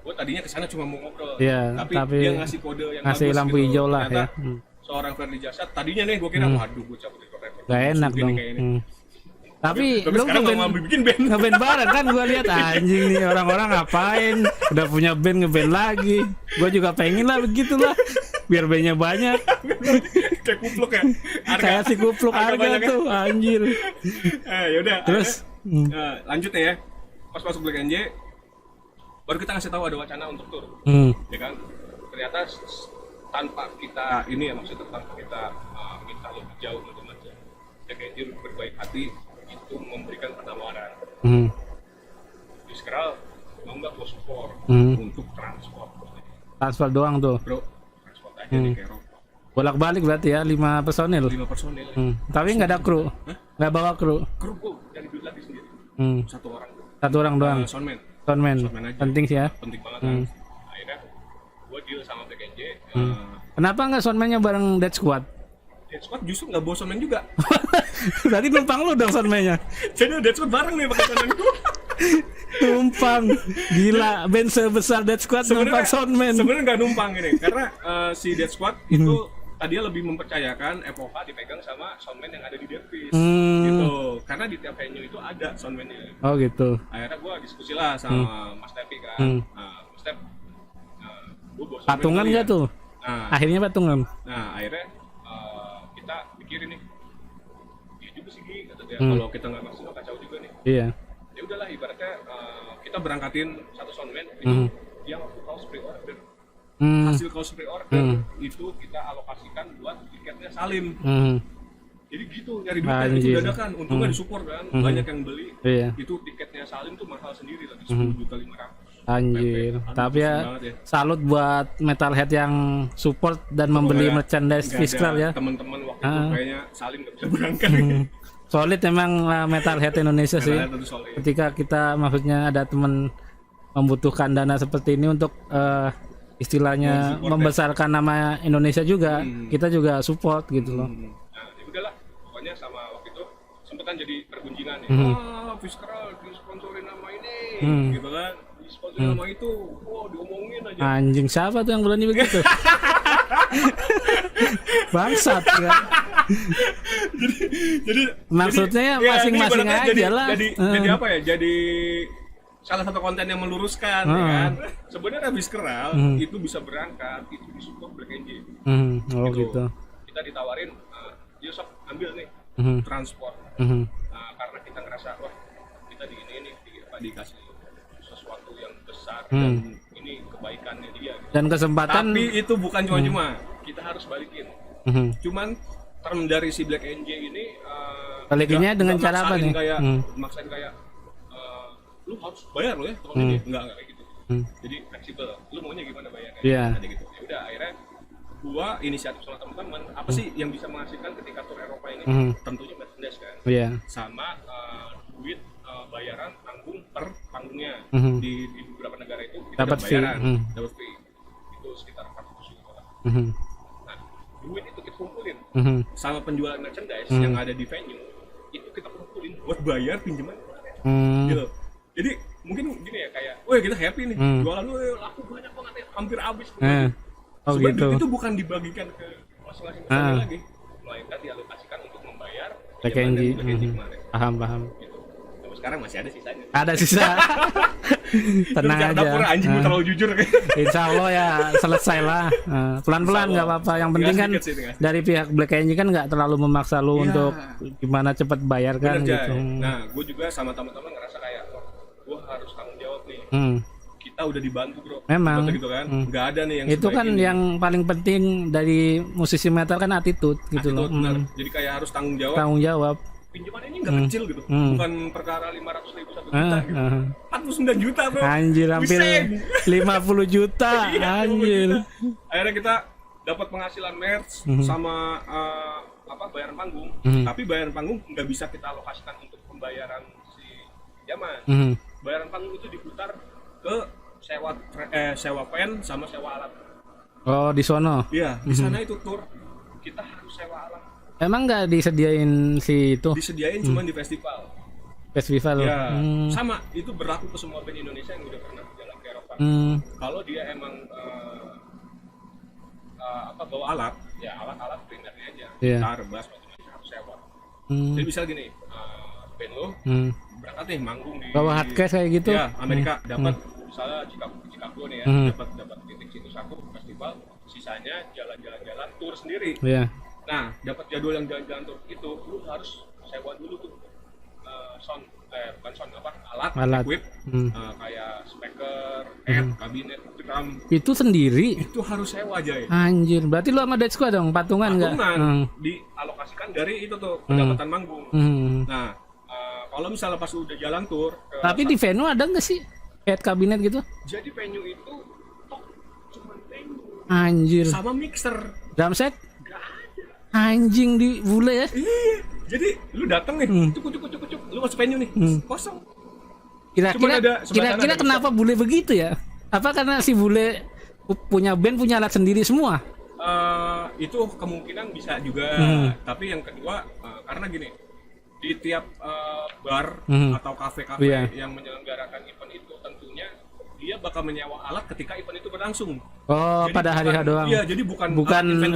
gue tadinya kesana cuma mau ngobrol, tapi dia ngasih kode yang ngasih bagus lampu gitu. hijau lah Ternyata, ya. Seorang Verly Jasad tadinya nih gue kira waduh gue cabut dari record gak enak dong. Tapi lu sekarang mau bikin band ngeband bareng kan, gue lihat anjing nih orang-orang ngapain udah punya band ngeband lagi. Gue juga pengen lah begitulah biar bandnya banyak. Kayak kupluk ya, kayak si kupluk harga tuh anjir. Yaudah terus lanjut nih ya, pas masuk Black NJ baru kita ngasih tahu ada wacana untuk tur, ya kan? Ternyata tanpa kita ini ya, maksudnya tanpa kita minta lebih jauh untuk macam Black NJ berbaik hati itu memberikan penawaran. Fiskal mau nggak gue support untuk transport doang tuh, bro, transport aja nih ke Eropa. Bolak-balik berarti ya 5 personil. Tapi nggak ada kru, nggak bawa kru. Kru gue cari duit lagi sendiri. Satu orang doang. Soundman penting sih ya. Penting banget kan. Akhirnya gue deal sama Black NJ. Kenapa nggak soundman-nya bareng Dead Squad? Dead Squad justru nggak bawa soundman juga. Berarti numpang lu dong soundman-nya. Jadi Dead Squad bareng nih pakai soundman gue. Numpang, gila, band sebesar Dead Squad numpang soundman. Sebenarnya nggak numpang ini, karena si Dead Squad itu tadinya lebih mempercayakan FOH dipegang sama soundman yang ada di Deadfish gitu, karena di tiap venue itu ada soundman-nya. Oh gitu. Akhirnya gue diskusi lah sama Mas Tepi kan, Mas Tep, patungan nggak tuh? Akhirnya patungan. Nah akhirnya kita pikirin nih, iya juga sih kata dia, kalau kita nggak maksimal kacau juga nih. Iya. Ya udahlah ibaratnya kita berangkatin satu soundman itu dia waktu kaos pre-order. Hasil kaos pre-order itu kita alokasikan buat tiketnya Salim. Jadi gitu nyari duitnya itu dadakan, untungnya disupport kan, banyak yang beli. Itu tiketnya Salim tuh mahal sendiri lagi 10.500.000. Anjir. Tapi ya salut buat metalhead yang support dan membeli merchandise Fiskal ya. Teman-teman waktu itu kayaknya Salim nggak bisa berangkat. Solid emang metalhead Indonesia sih. Ketika kita maksudnya ada teman membutuhkan dana seperti ini untuk istilahnya membesarkan nama Indonesia juga, kita juga support gitu loh. Nah, ya udahlah, pokoknya sama waktu itu sempat kan jadi pergunjingan ya. Fiskal disponsorin nama ini, gitu kan. Disponsorin nama itu, diomongin aja. Anjing, siapa tuh yang berani begitu? Bangsat ya. jadi maksudnya masing-masing aja lah. Jadi apa ya? Jadi salah satu konten yang meluruskan ya kan. Sebenarnya Fiskal itu bisa berangkat, itu disupport Black NJ. Gitu. Kita ditawarin, dia sok ambil nih transport. Karena kita ngerasa wah kita di ini dikasih sesuatu yang besar dan ini kebaikannya dia. Gitu. Dan kesempatan. Tapi itu bukan cuma-cuma, kita harus balikin. Cuman term dari si Black NJ ini balikinnya dengan cara apa nih? Maksain kayak lu harus bayar lo ya tukang ini, enggak kayak gitu. Jadi fleksibel, lu maunya gimana bayarnya? Ada gitu. Ya udah akhirnya gua inisiatif sama teman-teman apa sih yang bisa menghasilkan ketika tur Eropa ini? Tentunya merchandise kan. Sama duit bayaran tanggung per panggungnya. Di beberapa negara itu kita dapat bayaran, dapat fee. Itu sekitar 400 juta. Nah, duit itu kita kumpulin. sama penjualan merchandise yang ada di venue itu kita kumpulin buat bayar pinjaman gitu. Jadi mungkin gini ya, kayak, wah kita happy nih, jualan lu laku banyak banget ya, hampir habis. Oh sebenarnya gitu. duit itu bukan dibagikan ke masing-masing personil lagi, melainkan dialokasikan untuk membayar pinjaman dari Black Angel kemarin. Paham. Gitu. Sampai sekarang masih ada sisanya. Ada sisa. Tenang Bicara aja. dapur anjing gua terlalu jujur kayak. Insya Allah ya selesai lah. Pelan-pelan nggak apa-apa. Yang penting kan Tinggal sedikit sih, dari pihak Black Angel kan nggak terlalu memaksa lu Iya. untuk gimana cepat bayar kan Bener, gitu. Jay. Nah, gue juga sama teman-teman ngerasa kayak, gue harus tanggung jawab nih. Kita udah dibantu bro. Memang. Gitu kan. Nggak ada nih yang Itu sebaik kan ini. yang paling penting dari musisi metal kan attitude gitu loh. Attitude, bener. Jadi kayak harus tanggung jawab. Tanggung jawab. Pinjaman ini nggak kecil gitu. Bukan perkara 500.000 1 juta gitu. 49 juta bro. Anjir hampir Buset. 50 juta. Iya, 50 Anjir. juta. Akhirnya kita dapat penghasilan merch sama bayaran panggung. Tapi bayaran panggung nggak bisa kita alokasikan untuk pembayaran si Yaman. Bayaran panggung itu diputar ke sewa pen sama sewa alat. Oh di sono. Iya, di sana itu tour kita harus sewa alat. Emang nggak disediain si itu Disediain cuma di festival. festival? Ya, sama itu berlaku ke semua band Indonesia yang udah pernah jalan ke Eropa. Kalau dia emang bawa alat, ya alat-alat primernya aja. Gitar, bass, macam-macam harus sewa. Jadi misal gini, band lo berangkat nih manggung di bawa hardcase kayak gitu? Ya, Amerika dapat misalnya Chicago nih ya, dapat titik situs aku festival, sisanya jalan-jalan tour sendiri. Iya. Nah, dapat jadwal yang jalan-jalan tour itu, lu harus sewa dulu tuh alat. Equip, kayak speaker, kabinet, drum. Itu sendiri? Itu harus sewa aja ya. Anjir, berarti lu sama Dead Squad dong patungan nggak? Dialokasikan dari itu tuh pendapatan manggung. Nah, kalau misalnya pas udah jalan tour, tapi di venue ada nggak sih head kabinet gitu? jadi venue itu cuma venue Anjir. sama mixer. Drum set? Anjing di bule ya? Iya. Jadi lu datang nih, cukup, lu masuk venue nih, kosong. Kira-kira kenapa bule begitu ya? Apa karena si bule punya band, punya alat sendiri semua? Itu kemungkinan bisa juga. Tapi yang kedua, karena gini, di tiap bar atau kafe-kafe yang menyelenggarakan event itu tentunya dia bakal menyewa alat ketika event itu berlangsung. Oh, jadi pada hari H doang. Iya, jadi bukan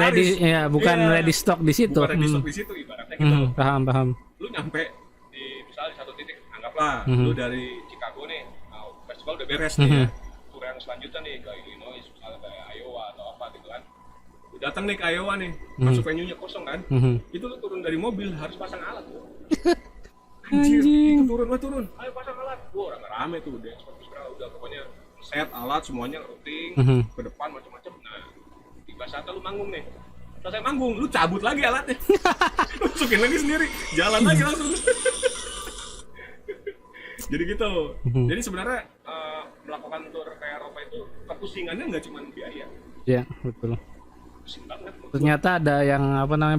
ready, ya, bukan ready stock di situ. Bukan ready stock di situ ibaratnya gitu. Paham. Lu nyampe di misalnya di satu titik, anggaplah lu dari Chicago nih, festival udah beres nih ya. Tour yang selanjutnya nih ke Illinois, misalnya kayak Iowa atau apa gitu kan. Lu datang nih ke Iowa nih, masuk venue-nya kosong kan. Itu lu turun dari mobil harus pasang alat. Anjir, itu turun. Ayo pasang alat. Wah, rame tuh dance orchestra udah pokoknya set alat semuanya routing ke depan macam-macam. Nah, tiba saat lu manggung nih. Selesai manggung, lu cabut lagi alatnya. Masukin lagi sendiri, jalan lagi langsung. Jadi gitu. Jadi sebenarnya melakukan tour ke Eropa itu kepusingannya nggak cuma biaya. Iya, betul. Pusing banget. Ternyata ada yang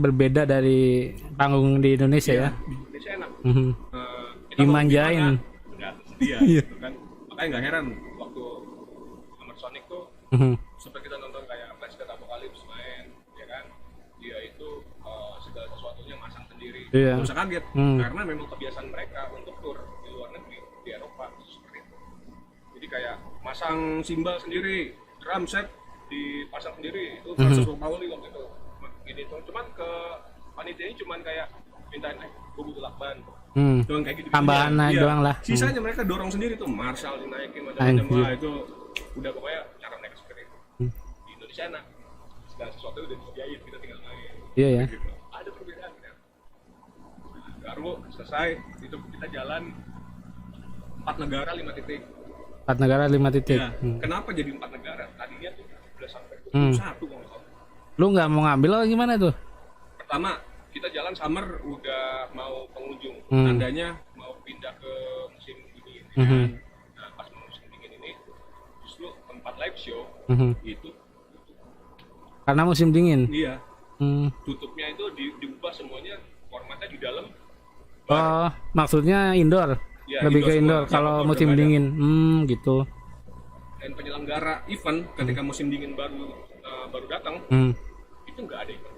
berbeda dari panggung di Indonesia ya. Di Indonesia enak. Kita Dimanjain. Enggak, dia gitu kan. Makanya nggak heran waktu Hammer Sonic tuh sampai kita nonton kayak Flash Death Apocalypse main, ya kan? Dia itu segala sesuatunya masang sendiri. Iya. Nggak usah kaget karena memang kebiasaan mereka untuk tur di luar negeri, di Eropa seperti itu. Jadi kayak masang simbal sendiri, drum set dipasang sendiri, itu versus Pauli waktu itu. Gini tuh, cuman ke panitia ini cuman kayak mintain gue butuh lakban. Doang kayak gitu. Tambahan Iya. doang lah. Sisanya mereka dorong sendiri tuh, Marshall dinaikin macam-macam. Wah, itu udah pokoknya cara mereka seperti itu. Di Indonesia enak. Segala sesuatu udah disediain, kita tinggal main. Iya ya. Gitu. Ada perbedaan ya. Nah, baru selesai, itu kita jalan 4 negara 5 titik. 4 negara 5 titik. Ya, kenapa jadi 4 negara? Tadinya tuh udah sampai 1 kalau nggak salah. Lu nggak mau ngambil atau gimana tuh? Pertama, kita jalan summer udah mau pengunjung, tandanya mau pindah ke musim dingin. Nah, pas musim dingin ini, justru tempat live show itu Karena musim dingin. iya, tutupnya itu diubah semuanya formatnya di dalam. Oh, maksudnya indoor. Ya, Lebih ke indoor indoor semua, kalau outdoor musim udah nggak ada. dingin. Gitu. Dan penyelenggara event ketika musim dingin baru datang, itu nggak ada event.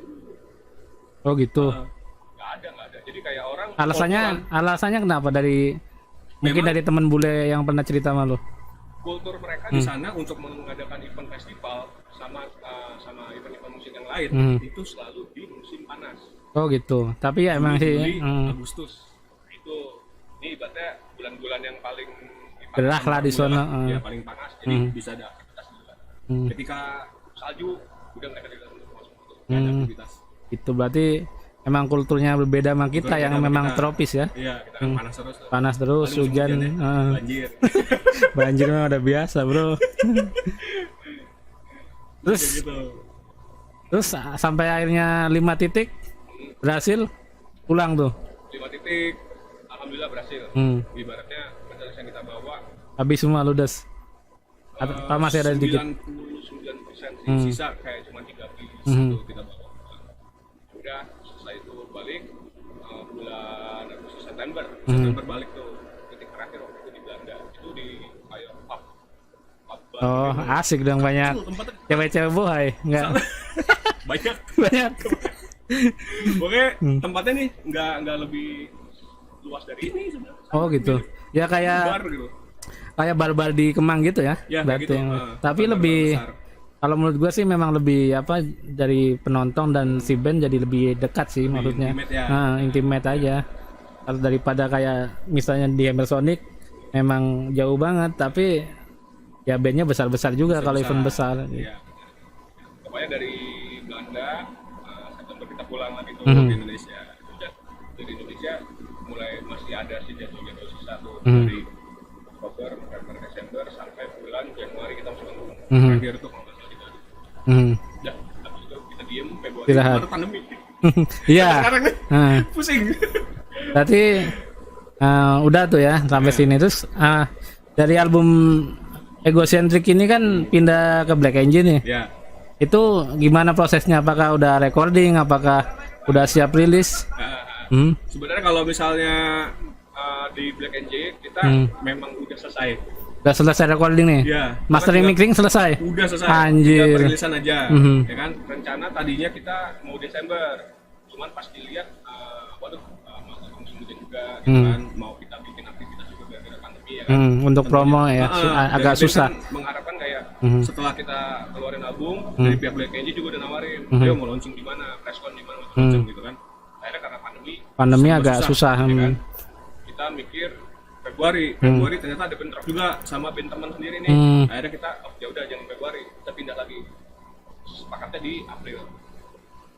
Oh gitu. Nggak ada. Jadi kayak orang Alasannya kenapa? Mungkin dari teman bule yang pernah cerita sama lo. Kultur mereka di sana untuk mengadakan event festival sama event-event musik yang lain itu selalu di musim panas. Oh gitu. Tapi ya emang sih Juli, Agustus. Ini ibaratnya bulan-bulan yang paling gerah lah di sana. Ya paling panas. Jadi bisa ada aktivitas di luar. Ketika salju udah mereka tidak untuk masuk ada aktivitas. Itu berarti emang kulturnya berbeda sama kita yang memang tropis ya. Iya, kita kan panas terus. Panas terus, hujan, banjir. Banjir mah udah biasa, Bro. Gitu. Terus sampai akhirnya 5 titik berhasil pulang tuh. 5 titik alhamdulillah berhasil. Ibaratnya medali yang kita bawa habis semua ludes. Apa masih ada dikit? 99% sisa kayak cuma 3 piece itu kita bawa. Udah setelah itu balik bulan Agustus September balik tuh titik terakhir waktu itu di Belanda itu di kayak pub oh gitu. Asik dong banyak cewek-cewek bohai enggak banyak pokoknya tempatnya nih nggak lebih luas dari ini sebenarnya. Oh gitu ya kayak bar gitu. Kayak bar-bar di Kemang gitu ya, berarti gitu. Tapi lebih kalau menurut gue sih memang lebih apa dari penonton dan si band jadi lebih dekat sih maksudnya. Intimate aja. Kalau daripada kayak misalnya di Emersonic memang jauh banget tapi ya bandnya besar-besar juga kalau event besar. Iya. Pokoknya dari Belanda September kita pulang lagi tuh ke Indonesia. Udah dari Indonesia mulai masih ada sih jadwal-jadwal sisa tuh dari Oktober, November, Desember sampai bulan Januari kita masuk terakhir tuh kalau nggak salah di Bali. Udah, habis itu kita diem Februari baru pandemi. Iya. Sekarang nih pusing. Berarti udah tuh ya sampai sini terus dari album Egocentric ini kan pindah ke Black Angel nih. Iya. Itu gimana prosesnya? Apakah udah recording? Apakah udah siap rilis? Sebenarnya kalau misalnya di Black NJ kita memang udah selesai. Udah selesai recording nih? Iya. Mastering mixing selesai? Udah selesai. Anjir. Udah perilisan aja. Ya kan? Rencana tadinya kita mau Desember. Cuman pas dilihat waduh masa musim hujan juga gitu kan. Mau kita bikin aktivitas juga gara-gara pandemi ya kan. Untuk promo ya agak susah. Kan mengharapkan kayak setelah kita keluarin album dari pihak Black NJ juga udah nawarin, ayo mau launching di mana, preskon di mana macam gitu kan. Akhirnya karena pandemi agak susah. Ya kan? Kita mikir Februari ternyata ada bentrok juga sama band teman sendiri nih. Akhirnya kita ya udah jangan Februari, kita pindah lagi. Sepakatnya di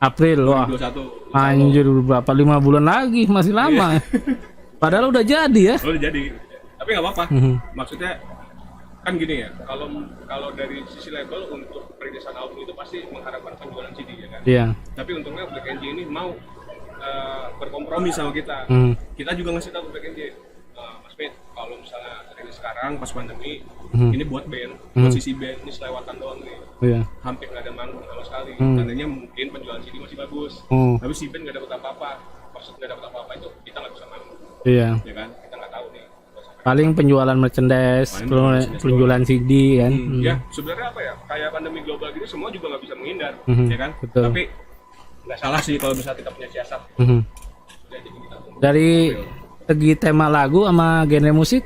April wah 2021. Anjir berapa 5 bulan lagi masih lama. Padahal udah jadi ya. Udah jadi. Tapi nggak apa-apa. Maksudnya kan gini ya, kalau dari sisi label untuk perilisan album itu pasti mengharapkan penjualan CD ya kan. Iya. Tapi untungnya Black NJ ini mau berkompromi sama kita. Kita juga ngasih tahu Black NJ, Mas Pete, kalau misalnya rilis sekarang pas pandemi, ini buat band, buat sisi band, ini selewatan doang nih. Iya. Hampir nggak ada manggung sama sekali. Tandanya mungkin penjualan CD masih bagus, tapi si band nggak dapat apa-apa. Maksud nggak dapat apa-apa itu kita nggak bisa manggung. Iya. Ya kan, kita nggak tahu nih. Paling penjualan merchandise, penjualan CD kan. Ya, sebenarnya apa ya? Kayak pandemi global gini semua juga nggak bisa menghindar, ya kan? Betul. Tapi nggak salah sih kalau misalnya kita punya siasat. Dari segi tema lagu sama genre musik,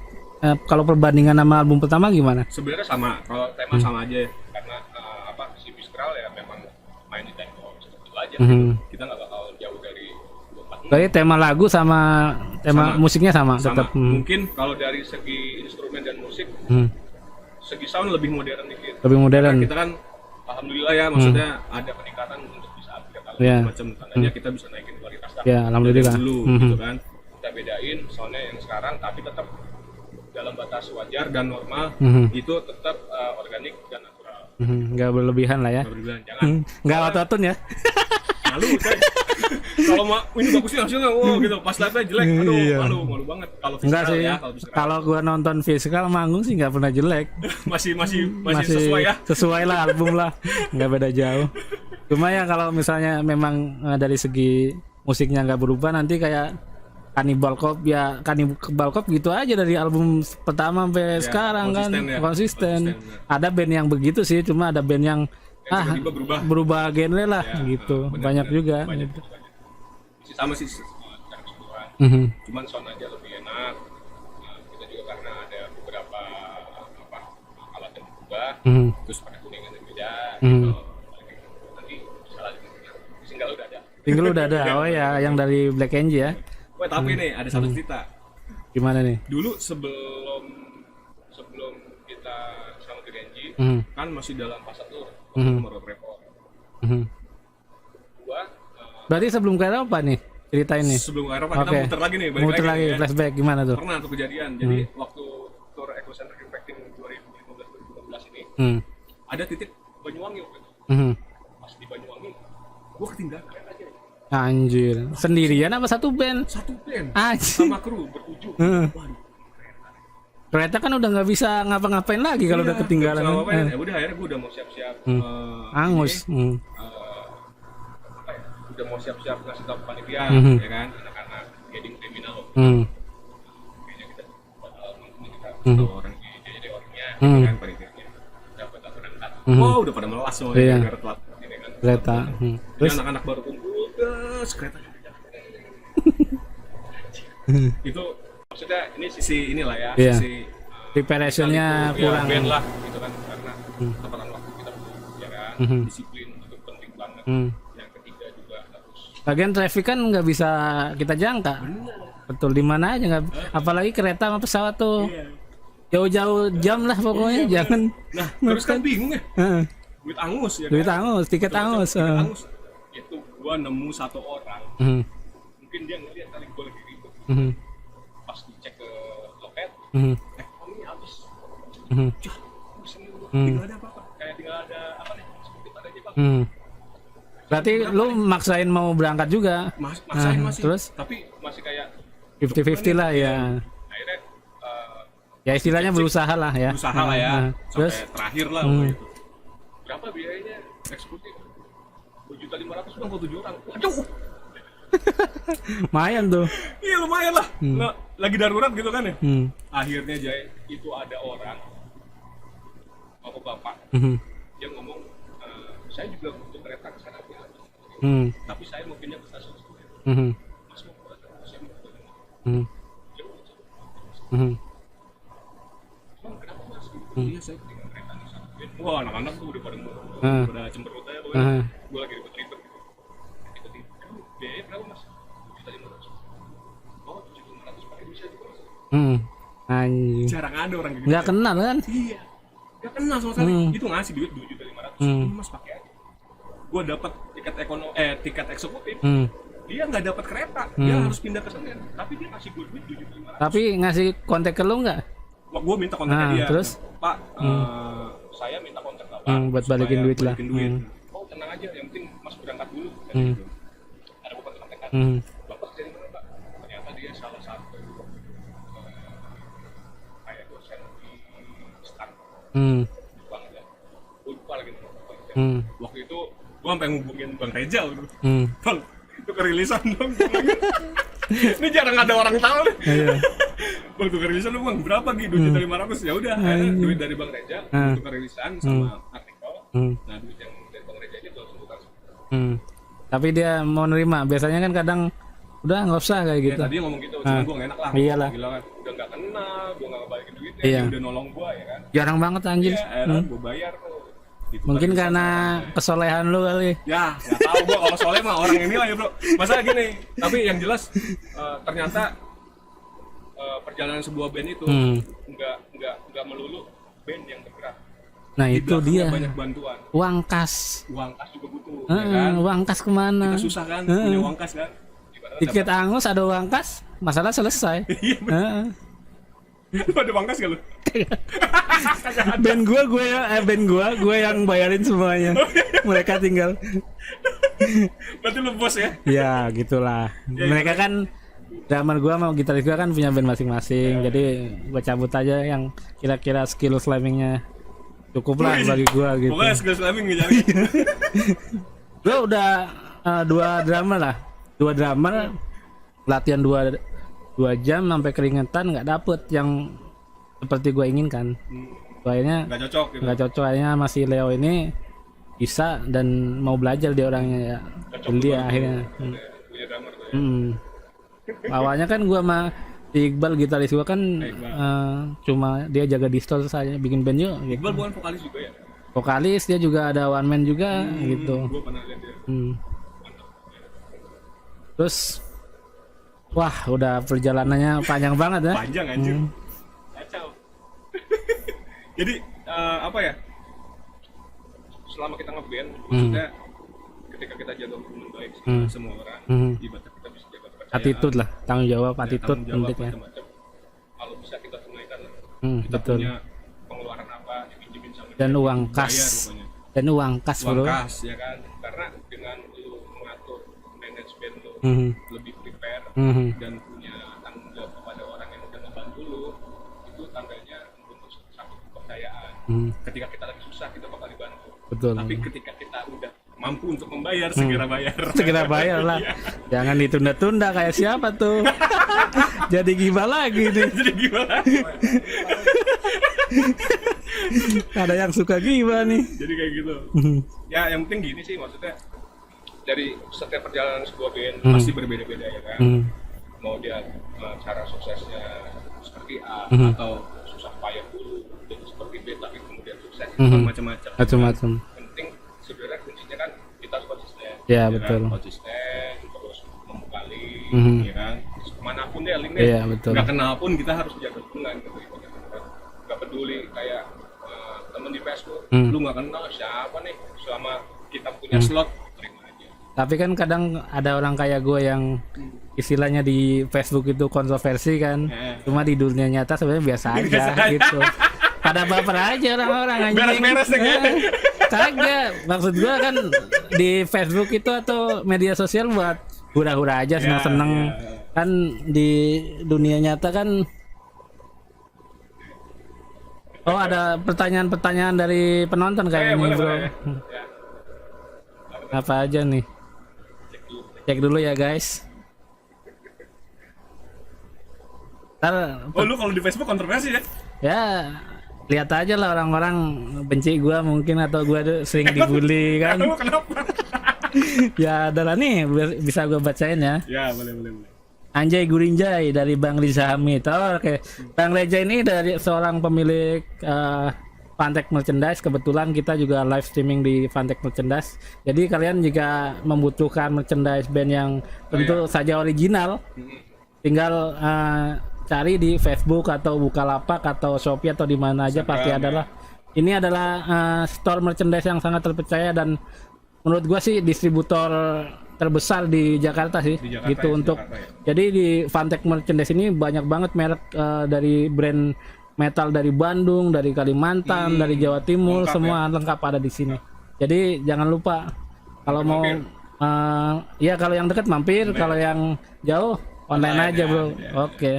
kalau perbandingan sama album pertama gimana? Sebenarnya sama, kalau tema sama aja, karena si Mistral ya memang main di tempo seperti itu aja. Kita nggak bakal jauh dari 24. Jadi tema lagu sama tema musiknya sama. Tetap. Mungkin kalau dari segi instrumen dan musik, segi sound lebih modern dikit. Lebih modern. Karena kita kan, alhamdulillah ya, maksudnya ada peningkatan untuk bisa upgrade macam tandanya kita bisa naikin kualitas alhamdulillah dulu gitu kan. Kita bedain soundnya yang sekarang tapi tetap dalam batas wajar dan normal, itu tetap organik dan natural. Nggak berlebihan lah ya. Nggak berlebihan, jangan. Nggak autotune ya. Malu kan. Kalau ini bagus sih hasilnya, gitu. Pas live-nya jelek, aduh malu banget. Kalau enggak sih. Ya, kalau gua nonton Fiskal manggung sih nggak pernah jelek. masih sesuai ya. Sesuai lah album lah, nggak beda jauh. Cuma ya kalau misalnya memang dari segi musiknya nggak berubah nanti kayak Cannibal Corpse gitu aja dari album pertama sampai sekarang konsisten. Ada band yang begitu sih, cuma ada band yang berubah genre lah gitu. Banyak juga. sama sih secara keseluruhan. Cuman sound aja lebih enak. Nah, kita juga karena ada beberapa apa alat yang berubah, terus pada kuningan yang beda gitu. Nanti salah single udah ada. Single udah ada. Oh ya, yang dari Black Angel ya. Wah, tapi nih ada satu cerita. Gimana nih? Dulu sebelum kita sama Genji, kan masih dalam fase tour, road report. Gua Berarti sebelum ke Eropa nih cerita ini. sebelum ke Eropa kita muter lagi nih, balik Muter lagi ya. flashback gimana tuh? Pernah tuh kejadian. Jadi waktu tour Ecocentric Impacting 2015-2016 ini, ada titik Banyuwangi waktu itu. Pas di Banyuwangi, gua ketinggalan kereta aja. Anjir, sendirian apa satu band? Satu band Anjir. sama kru bertujuh. Waduh. Kereta kan udah nggak bisa ngapa-ngapain lagi kalau udah ketinggalan. Ya udah akhirnya gue udah mau siap-siap Angus. apa ya, udah mau siap-siap ngasih tahu panitia ya kan anak-anak heading terminal kayaknya kita tahu orang jadi orangnya kan panitianya dapat berangkat. Udah pada melas semua gara-gara telat ini kan Kereta. terus anak-anak baru kumpul kereta itu maksudnya ini sisi inilah ya sisi preparationnya kurang. band lah gitu kan karena tepatan waktu kita ya kan disiplin itu penting banget. Yang ketiga juga harus Bagian traffic kan nggak bisa kita jangka. Betul, di mana aja nggak. Apalagi kereta sama pesawat tuh jauh-jauh jam lah pokoknya. Jangan. Nah terus kan bingung ya. Duit angus ya. Duit kan? angus, tiket angus. Tiket angus. Itu gua nemu satu orang. Mungkin dia ngeliat kali gua lagi ribut. Pas dicek ke loket, ini habis. Tinggal ada apa-apa. Kayak tinggal ada apa nih? Seperti pada aja bang. Berarti lu maksain mau berangkat juga? Maksain masih. Terus? Tapi masih kayak 50-50 lah ya. Akhirnya Ya istilahnya berusaha lah ya. Berusaha lah ya. Terus? Sampai terakhir lah gitu. Berapa biayanya eksekutif? 2.500.000 bang, 7 orang. Waduh. Lumayan tuh. Iya lumayan lah. Nah, lagi darurat gitu kan ya. Akhirnya Jay, itu ada orang bapak-bapak dia ngomong saya juga butuh kereta ke sana tapi saya mau pindah ke stasiun Senen. Mas mau ke saya mau ke Bang, kenapa mas? Iya saya ketinggalan kereta di sana. Wah anak-anak tuh udah pada cemberut aja pokoknya. Gue lagi ribet-ribet gitu. Biaya berapa mas? 7.500. Oh 7.500 pakai bisa juga mas. Anjing. Jarang ada orang gitu. Nggak kenal kan? Iya. Gak kenal sama sekali. Itu ngasih duit 2.500.000. Ini mas pakai aja. Gue dapat tiket eksekutif. Dia nggak dapat kereta. Dia harus pindah ke Senen. Tapi dia ngasih gue duit 7.500. Tapi ngasih kontak ke lu nggak? Gue minta kontaknya dia. Terus? Pak, saya minta kontak bapak. Buat balikin duit lah. Oh tenang aja. Yang penting mas berangkat dulu. Gitu. Ada gue kontak-kontakan. Bapak dari mana pak? Ternyata dia salah satu kayak dosen di STAN. Bang ya. Gue lupa lagi waktu itu gue sampai ngubungin Bang Reza gitu. Bang, itu kerilisan dong. Ini jarang ada orang tahu nih. Bang, itu kerilisan dong bang, berapa gitu? 2.500. Ya udah, duit dari Bang Reza untuk kerilisan sama artikel. Nah duit yang dari Bang Reza itu langsung tukar. Tapi dia mau nerima. Biasanya kan kadang udah nggak usah kayak gitu. Ya, tadi ngomong gitu, cuman gue gak enak lah. Iyalah. Gila kan, udah gak kenal, gue gak ngebalikin duitnya, Iya. dia udah nolong gue ya kan. Jarang banget anjir. Iya, gue bayar tuh. Gitu, Mungkin kan, karena kesolehan lu kali. ya nggak tahu gua kalau soalnya mah orang ini lah ya bro. Masalah gini, tapi yang jelas ternyata perjalanan sebuah band itu nggak melulu band yang bergerak. Nah Di itu belakangnya dia. banyak bantuan. Uang kas. Uang kas juga butuh, ya kan? Uang kas kemana? Kita susah kan punya uang kas kan? Gimana Tiket angus ada uang kas, masalah selesai. Iya bener. Ada uang kas gak lu? Band gua yang bayarin semuanya. Mereka tinggal. Berarti lu bos ya? Ya gitulah. Mereka kan drummer gua sama gitaris gua kan punya band masing-masing. Jadi gua cabut aja yang kira-kira skill slammingnya cukup lah bagi gua gitu. Pokoknya skill slamming ngejari. Gua udah 2 drummer lah. 2 drummer latihan 2 jam sampai keringetan nggak dapet yang seperti gue inginkan. Akhirnya Nggak cocok gitu. nggak cocok. Akhirnya masih Leo ini bisa dan mau belajar dia orangnya ya. Dan dia akhirnya Punya drummer tuh ya. Awalnya kan gua sama si Iqbal gitaris gua kan cuma dia jaga distol saya bikin band yuk gitu. Iqbal bukan vokalis juga ya? Vokalis, dia juga ada one man juga gitu. Gua pernah lihat dia. Terus wah udah perjalanannya panjang banget ya. Panjang anjir. Kacau. Jadi apa ya? Selama kita ngeband, maksudnya ketika kita jaga hubungan baik sama semua orang, ibaratnya kita bisa jaga kepercayaan. Attitude lah, tanggung jawab, attitude Tanggung jawab penting ya. macam-macam. Kalau bisa kita tunaikan lah. Kita Betul. punya pengeluaran apa, dipinjemin sama Dan dia, uang bayar kas. pokoknya. Dan uang kas Uang bro. kas ya kan, karena dengan lu mengatur manajemen lu lebih prepare dan punya tanggung jawab kepada orang yang udah ngebantu lu, itu tandanya membentuk satu kepercayaan. Ketika kita lagi susah kita bakal dibantu. Betul. Tapi ketika kita udah mampu untuk membayar, segera bayar. Segera bayar lah. Jangan ditunda-tunda kayak siapa tuh. Jadi gibah lagi nih. Jadi gimana? Ada yang suka gibah nih. Jadi kayak gitu. Ya yang penting gini sih, maksudnya dari setiap perjalanan sebuah band pasti berbeda-beda ya kan. Mau dia cara suksesnya seperti A atau susah payah dulu jadi seperti B tapi kemudian sukses itu kan macam-macam. Macam-macam. Yang penting sebenarnya kuncinya kan kita harus konsisten. Ya, kan? betul. Konsisten terus memukali ya kan. Manapun deh link deh. Iya, betul. Nggak kenal pun kita harus jaga hubungan gitu. Nggak peduli kayak temen di Facebook, lu nggak kenal siapa nih, selama kita punya slot terima aja. Tapi kan kadang ada orang kayak gue yang istilahnya di Facebook itu kontroversi kan. Cuma di dunia nyata sebenarnya biasa aja gitu. Pada baper aja orang-orang anjing. Beres-beres deh kayaknya. Kagak. Maksud gue kan di Facebook itu atau media sosial buat hura-hura aja, seneng-seneng. Kan di dunia nyata kan. Oh ada pertanyaan-pertanyaan dari penonton kayaknya boleh, bro. boleh. Apa aja nih? Cek dulu ya guys. Oh lu kalau di Facebook kontroversi ya? Ya lihat aja lah orang-orang benci gua mungkin atau gua sering dibully kan. Lu kenapa? Ya adalah nih bisa gua bacain ya. Ya boleh. Anjay Gurinjay dari Bang Riza Hamid. Oh, oke. Bang Riza ini dari seorang pemilik Fantek Merchandise. Kebetulan kita juga live streaming di Fantek Merchandise. Jadi kalian jika membutuhkan merchandise band yang tentu saja original, tinggal cari di Facebook atau Bukalapak atau Shopee atau di mana aja pasti adalah. Ini adalah store merchandise yang sangat terpercaya dan menurut gua sih distributor terbesar di Jakarta sih. Di Jakarta gitu ya, untuk Jakarta ya. Jadi di Fantek Merchandise ini banyak banget merek dari brand metal dari Bandung, dari Kalimantan, dari Jawa Timur, lengkap semua lengkap ada di sini. Jadi jangan lupa kalau mau ya kalau yang dekat mampir, kalau yang jauh online aja bro. Ya. Oke.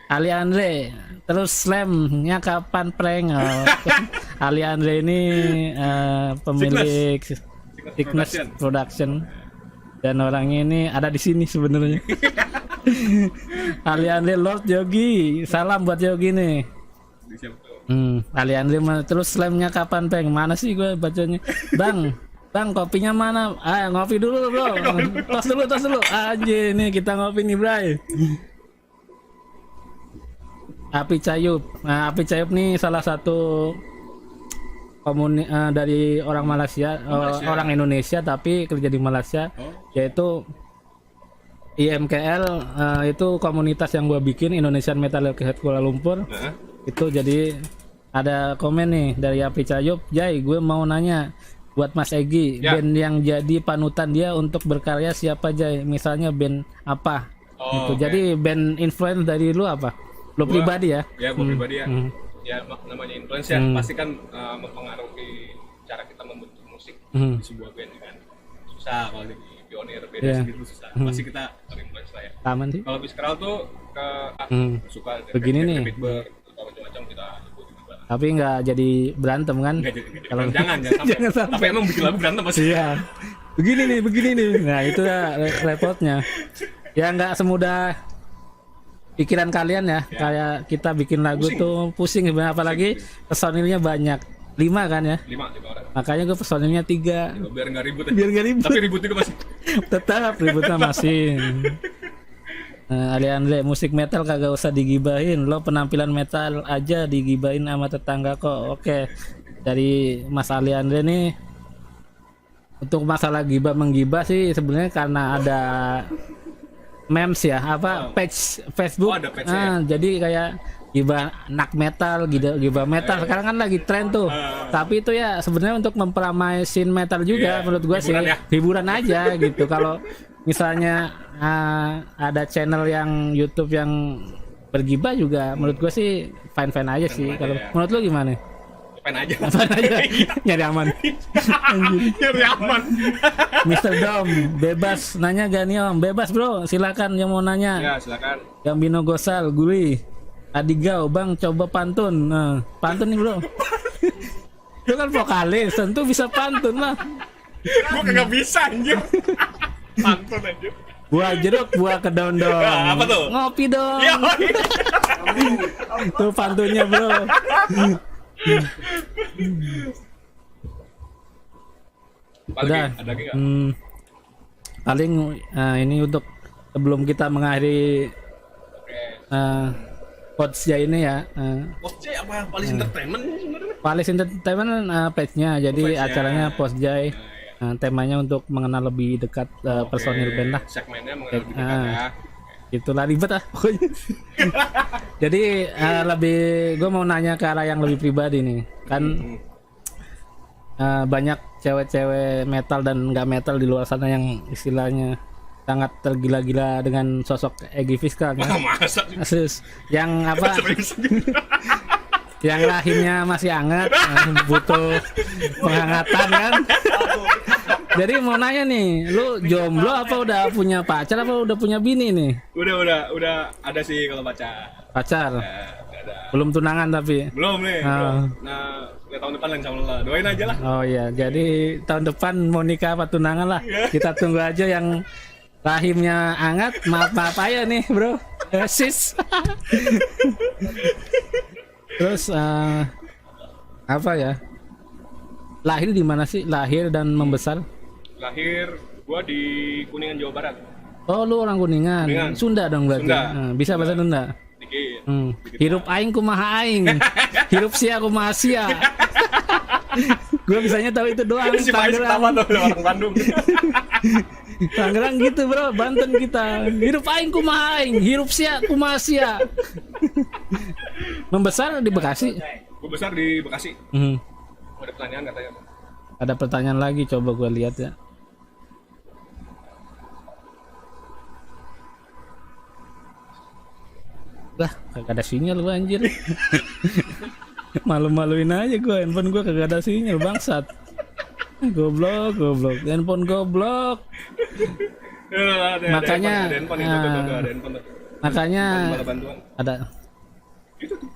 Ali Andre, terus slamnya kapan prank? Oh, Ali Andre ini pemilik Thickness Production dan orangnya ini ada di sini sebenarnya. Ali Andre Lord Yogi, salam buat Yogi nih. Ali Andre terus slamnya kapan peng? Mana sih gue bacanya? Bang kopinya mana? Ngopi dulu bro. Tos dulu. Anjir nih kita ngopi nih bray. Api Cayup. Nah, Api Cayup nih salah satu dari orang Malaysia, orang Indonesia tapi kerja di Malaysia, yaitu IMKL, itu komunitas yang gua bikin, Indonesian Metal Head Kuala Lumpur. Itu jadi ada komen nih dari Api Cayup, Jai gue mau nanya buat Mas Egi, band yang jadi panutan dia untuk berkarya siapa Jai, misalnya band apa gitu. Jadi band influence dari lu apa? Lu pribadi ya? Ya gua pribadi ya. Ya namanya influence ya pasti kan mempengaruhi cara kita membentuk musik di sebuah band kan. Susah kalau di pionir beda segitu susah. Pasti kita terinfluence lah ya. Taman sih. Kalau Biskral tuh ke suka begini nih. macam-macam kita sebut juga. Tapi nggak jadi berantem kan? Kalau jangan sampai. Tapi emang bikin lagu berantem pasti. Iya. Begini nih. Nah itu ya repotnya. Ya nggak semudah pikiran kalian ya. Kayak kita bikin lagu tuh pusing sebenarnya, apalagi personilnya banyak 5 kan ya. 5 orang. Makanya gue personilnya 3. Biar nggak ribut. Biar nggak ribut. Tapi ribut juga pasti. Tetap ributnya masih. Ali Andre, musik metal kagak usah digibahin, lo penampilan metal aja digibahin sama tetangga kok. Oke, dari Mas Ali Andre nih, untuk masalah gibah menggibah sih sebenarnya karena ada memes ya, apa page Facebook. Oh, ada page-nya. Jadi kayak gibah anak metal, gibah metal sekarang kan lagi tren tuh. Tapi itu ya sebenarnya untuk memperamai scene metal juga, menurut gua sih hiburan ya. hiburan aja gitu. Kalau misalnya ada channel yang YouTube yang bergibah juga, menurut gua sih fine aja sih. Kalau menurut lu gimana? Pen aja. Apaan aja? Nyari aman. Nyari aman. Mr. Dom, bebas nanya gak nih Om? Bebas bro, silakan yang mau nanya. Ya, silakan. Yang Bino Gosal, Guli, Adigau, Bang coba pantun. Nah, pantun nih bro. Lu kan vokalis, tentu bisa pantun lah. Gua kagak bisa anjir. Pantun anjir. Buah jeruk, buah kedondong. Ya, apa tuh? Ngopi dong. Ya, Tuh pantunnya bro. Udah. ada lagi nggak? Paling ini untuk sebelum kita mengakhiri Podsja ini ya. Posnya apa? Paling entertainment sebenarnya. Paling Entertainment page-nya. Jadi Page-nya. acaranya Podsjai. Temanya untuk mengenal lebih dekat personil band lah. Segmennya mengenal lebih dekat ya. Itulah ribet lah pokoknya. Jadi lebih gue mau nanya ke arah yang lebih pribadi nih. Kan banyak cewek-cewek metal dan nggak metal di luar sana yang istilahnya sangat tergila-gila dengan sosok Egy Fiskal ya. Masa sih? Terus yang apa? Serius. Yang rahimnya masih hangat, butuh penghangatan kan. Jadi mau nanya nih, lu jomblo apa udah punya pacar apa udah punya bini nih? Udah ada sih kalau baca. Pacar, Ya, ada. belum tunangan tapi. Belum nih, belum. Nah, ya tahun depan lah insya Allah. Doain aja lah. Oh iya, jadi tahun depan mau nikah apa tunangan lah. Kita tunggu aja yang rahimnya hangat, maaf aja nih bro, sis. Terus apa ya? Lahir di mana sih? Lahir dan membesar? Lahir gua di Kuningan, Jawa Barat. Oh lu orang Kuningan. Kuningan. Sunda dong berarti. Sunda. Bisa bahasa Sunda. Dikit. Hirup aing kumaha aing. Hirup sia kumaha sia. Gue bisanya tahu itu doang. Si Faiz pertama tuh orang Bandung. Tangerang gitu bro, Banten kita. Hirup aing kumaha aing, hirup sia kumaha sia. Membesar di Bekasi. Gua besar di Bekasi. Ada pertanyaan katanya. Ada pertanyaan lagi, coba gue lihat ya. Lah, kagak ada sinyal gue anjir. Malu-maluin aja gue, handphone gue kagak ada sinyal bangsat. Goblok, handphone goblok. Makanya, ada handphone itu, ada handphone tuh. Makanya Malah bantuan. ada. Itu tuh.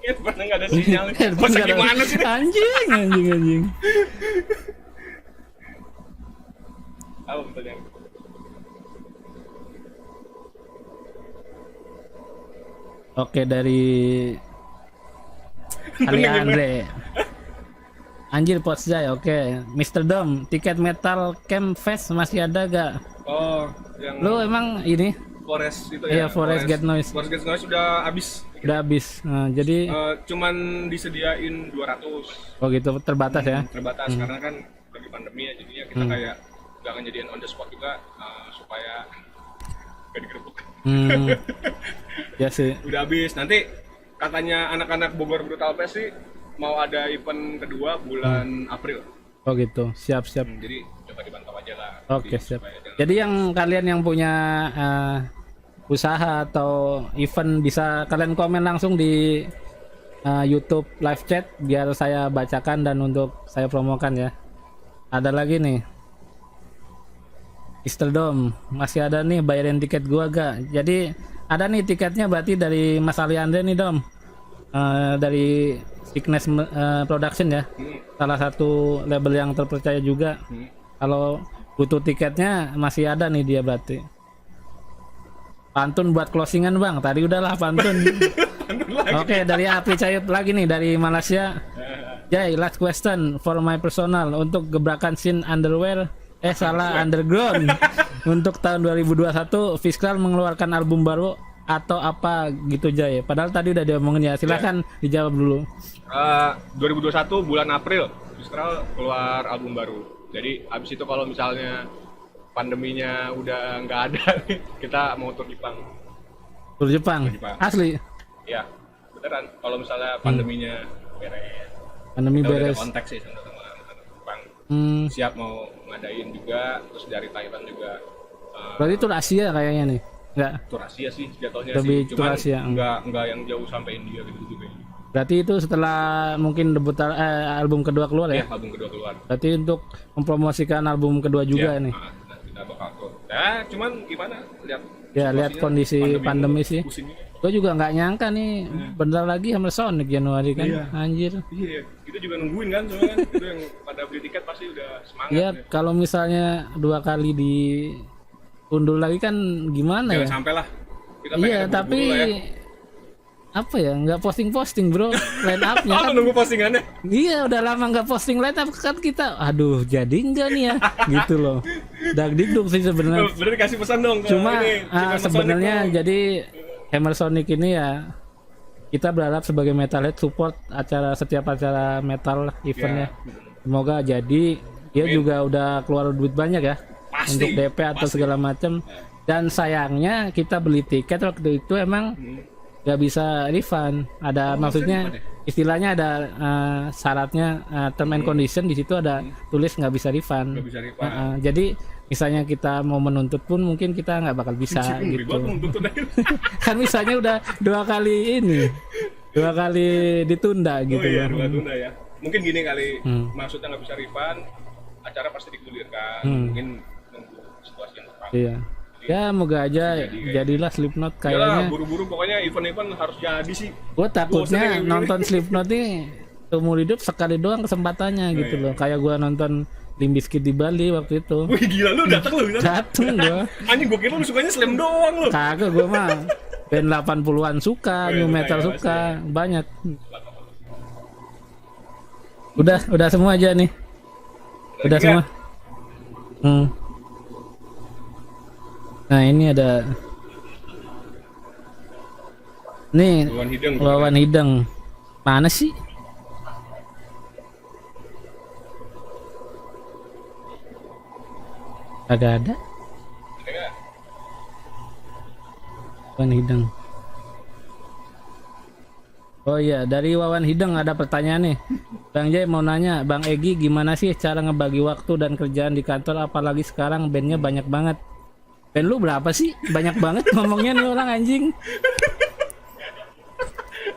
Handphone nggak ada sinyal. Handphone Masa nggak ada- gimana sih? Anjing. Apa pertanyaan? Oke, dari Ali Andre. Anjir Podsjai, oke. Mr. Dom, tiket Metal Camp Fest masih ada gak? Oh, yang Lu emang ini Forest itu Iya, ya. Forest Get Noise. Forest Get Noise sudah habis. udah habis. Nah, jadi Cuman disediain 200. oh gitu terbatas ya. Terbatas karena kan lagi pandemi ya, jadinya kita kayak nggak akan jadiin on the spot juga supaya gak digerebek. Ya sih. Udah habis. Nanti katanya anak-anak Bogor Brutal Fest sih mau ada event kedua bulan April. Oh gitu. Siap. Jadi coba dipantau aja lah. Oke, siap. Supaya jangan- Jadi yang kalian yang punya usaha atau event bisa kalian komen langsung di YouTube live chat biar saya bacakan dan untuk saya promokan ya. Ada lagi nih. Mr. Dom, masih ada nih bayarin tiket gua gak? Jadi ada nih tiketnya berarti dari Mas Ali Andre nih Dom. Dari Sickness Production ya. Salah satu label yang terpercaya juga. Kalau butuh tiketnya masih ada nih dia berarti. Pantun buat closingan bang, tadi udahlah pantun. Oke, dari Api Cayut lagi nih dari Malaysia. Jay, last question for my personal untuk gebrakan scene underwear underground untuk tahun 2021 Fiskal mengeluarkan album baru atau apa gitu Jay. Padahal tadi udah diomongin ya. Silakan dijawab dulu. 2021 bulan April Fiskal keluar album baru. Jadi abis itu kalau misalnya pandeminya udah nggak ada kita mau tur Jepang. Tur Jepang. Asli. Ya, beneran. Kalau misalnya pandeminya beres. Pandemi Kita beres. udah konteks sih sama Jepang. Siap mau ngadain juga, terus dari Thailand juga. Berarti tur Asia kayaknya nih. Enggak. Tur Asia sih jatuhnya Lebih sih. Cuman Asia. enggak yang jauh sampai India gitu juga. Berarti itu setelah mungkin debut album kedua keluar ya? Iya, album kedua keluar. Berarti untuk mempromosikan album kedua juga nih. Nah, kita bakal tuh. Ya, cuman gimana? Lihat kondisi pandemi sih. Gue juga nggak nyangka nih bentar lagi sama Sonic Januari kan. Iya. Anjir. Iya, kita juga nungguin kan soalnya kan itu yang pada beli tiket pasti udah semangat. Iya, kalau misalnya 2 kali diundur lagi kan gimana Jangan ya? sampai lah. Kita Iya, pengen tapi buru-buru lah ya. apa ya, nggak posting bro line up-nya Oh, kan. nunggu postingannya. Iya, udah lama nggak posting line up kan kita. Aduh, jadi enggak nih ya? Gitu loh. Dagdikduk sih sebenarnya. Bener kasih pesan dong ke Cuma ini, si Hammer sebenarnya Sonic dong. jadi Hammer Sonic ini ya kita berharap sebagai metalhead support setiap acara metal eventnya. Semoga jadi dia juga udah keluar duit banyak ya Pasti, untuk DP atau segala macam. Dan sayangnya kita beli tiket waktu itu emang nggak bisa refund. Ada maksudnya istilahnya ada syaratnya term and condition di situ ada tulis nggak bisa refund. Nggak bisa refund. Jadi misalnya kita mau menuntut pun mungkin kita nggak bakal bisa gitu. Kan misalnya udah 2 kali ditunda gitu iya, ya. tunda ya. Mungkin gini kali, maksudnya nggak bisa refund, acara pasti digulirkan. Mungkin nunggu situasi yang tepat. Iya. Ya moga aja jadilah Slipknot kayaknya. Buru-buru pokoknya event-event harus jadi sih. Gue takutnya nonton Slipknot nih seumur hidup sekali doang kesempatannya gitu loh. Kayak gue nonton Limp Bizkit di Bali waktu itu. Wih gila lu dateng lu. Dateng gue. Anjing gua kira lu sukanya Slam doang lu. Kagak, gue mah band 80-an suka, new metal suka, banyak. Udah semua aja nih. Udah semua. Nah ini ada nih Wawan Hideng. Mana sih? Agak ada. Wawan Hideng. Oh iya, dari Wawan Hideng ada pertanyaan nih. Bang Jay mau nanya, Bang Egi gimana sih cara ngebagi waktu dan kerjaan di kantor, apalagi sekarang bandnya banyak banget. Band lu berapa sih? Banyak banget ngomongnya nih orang anjing.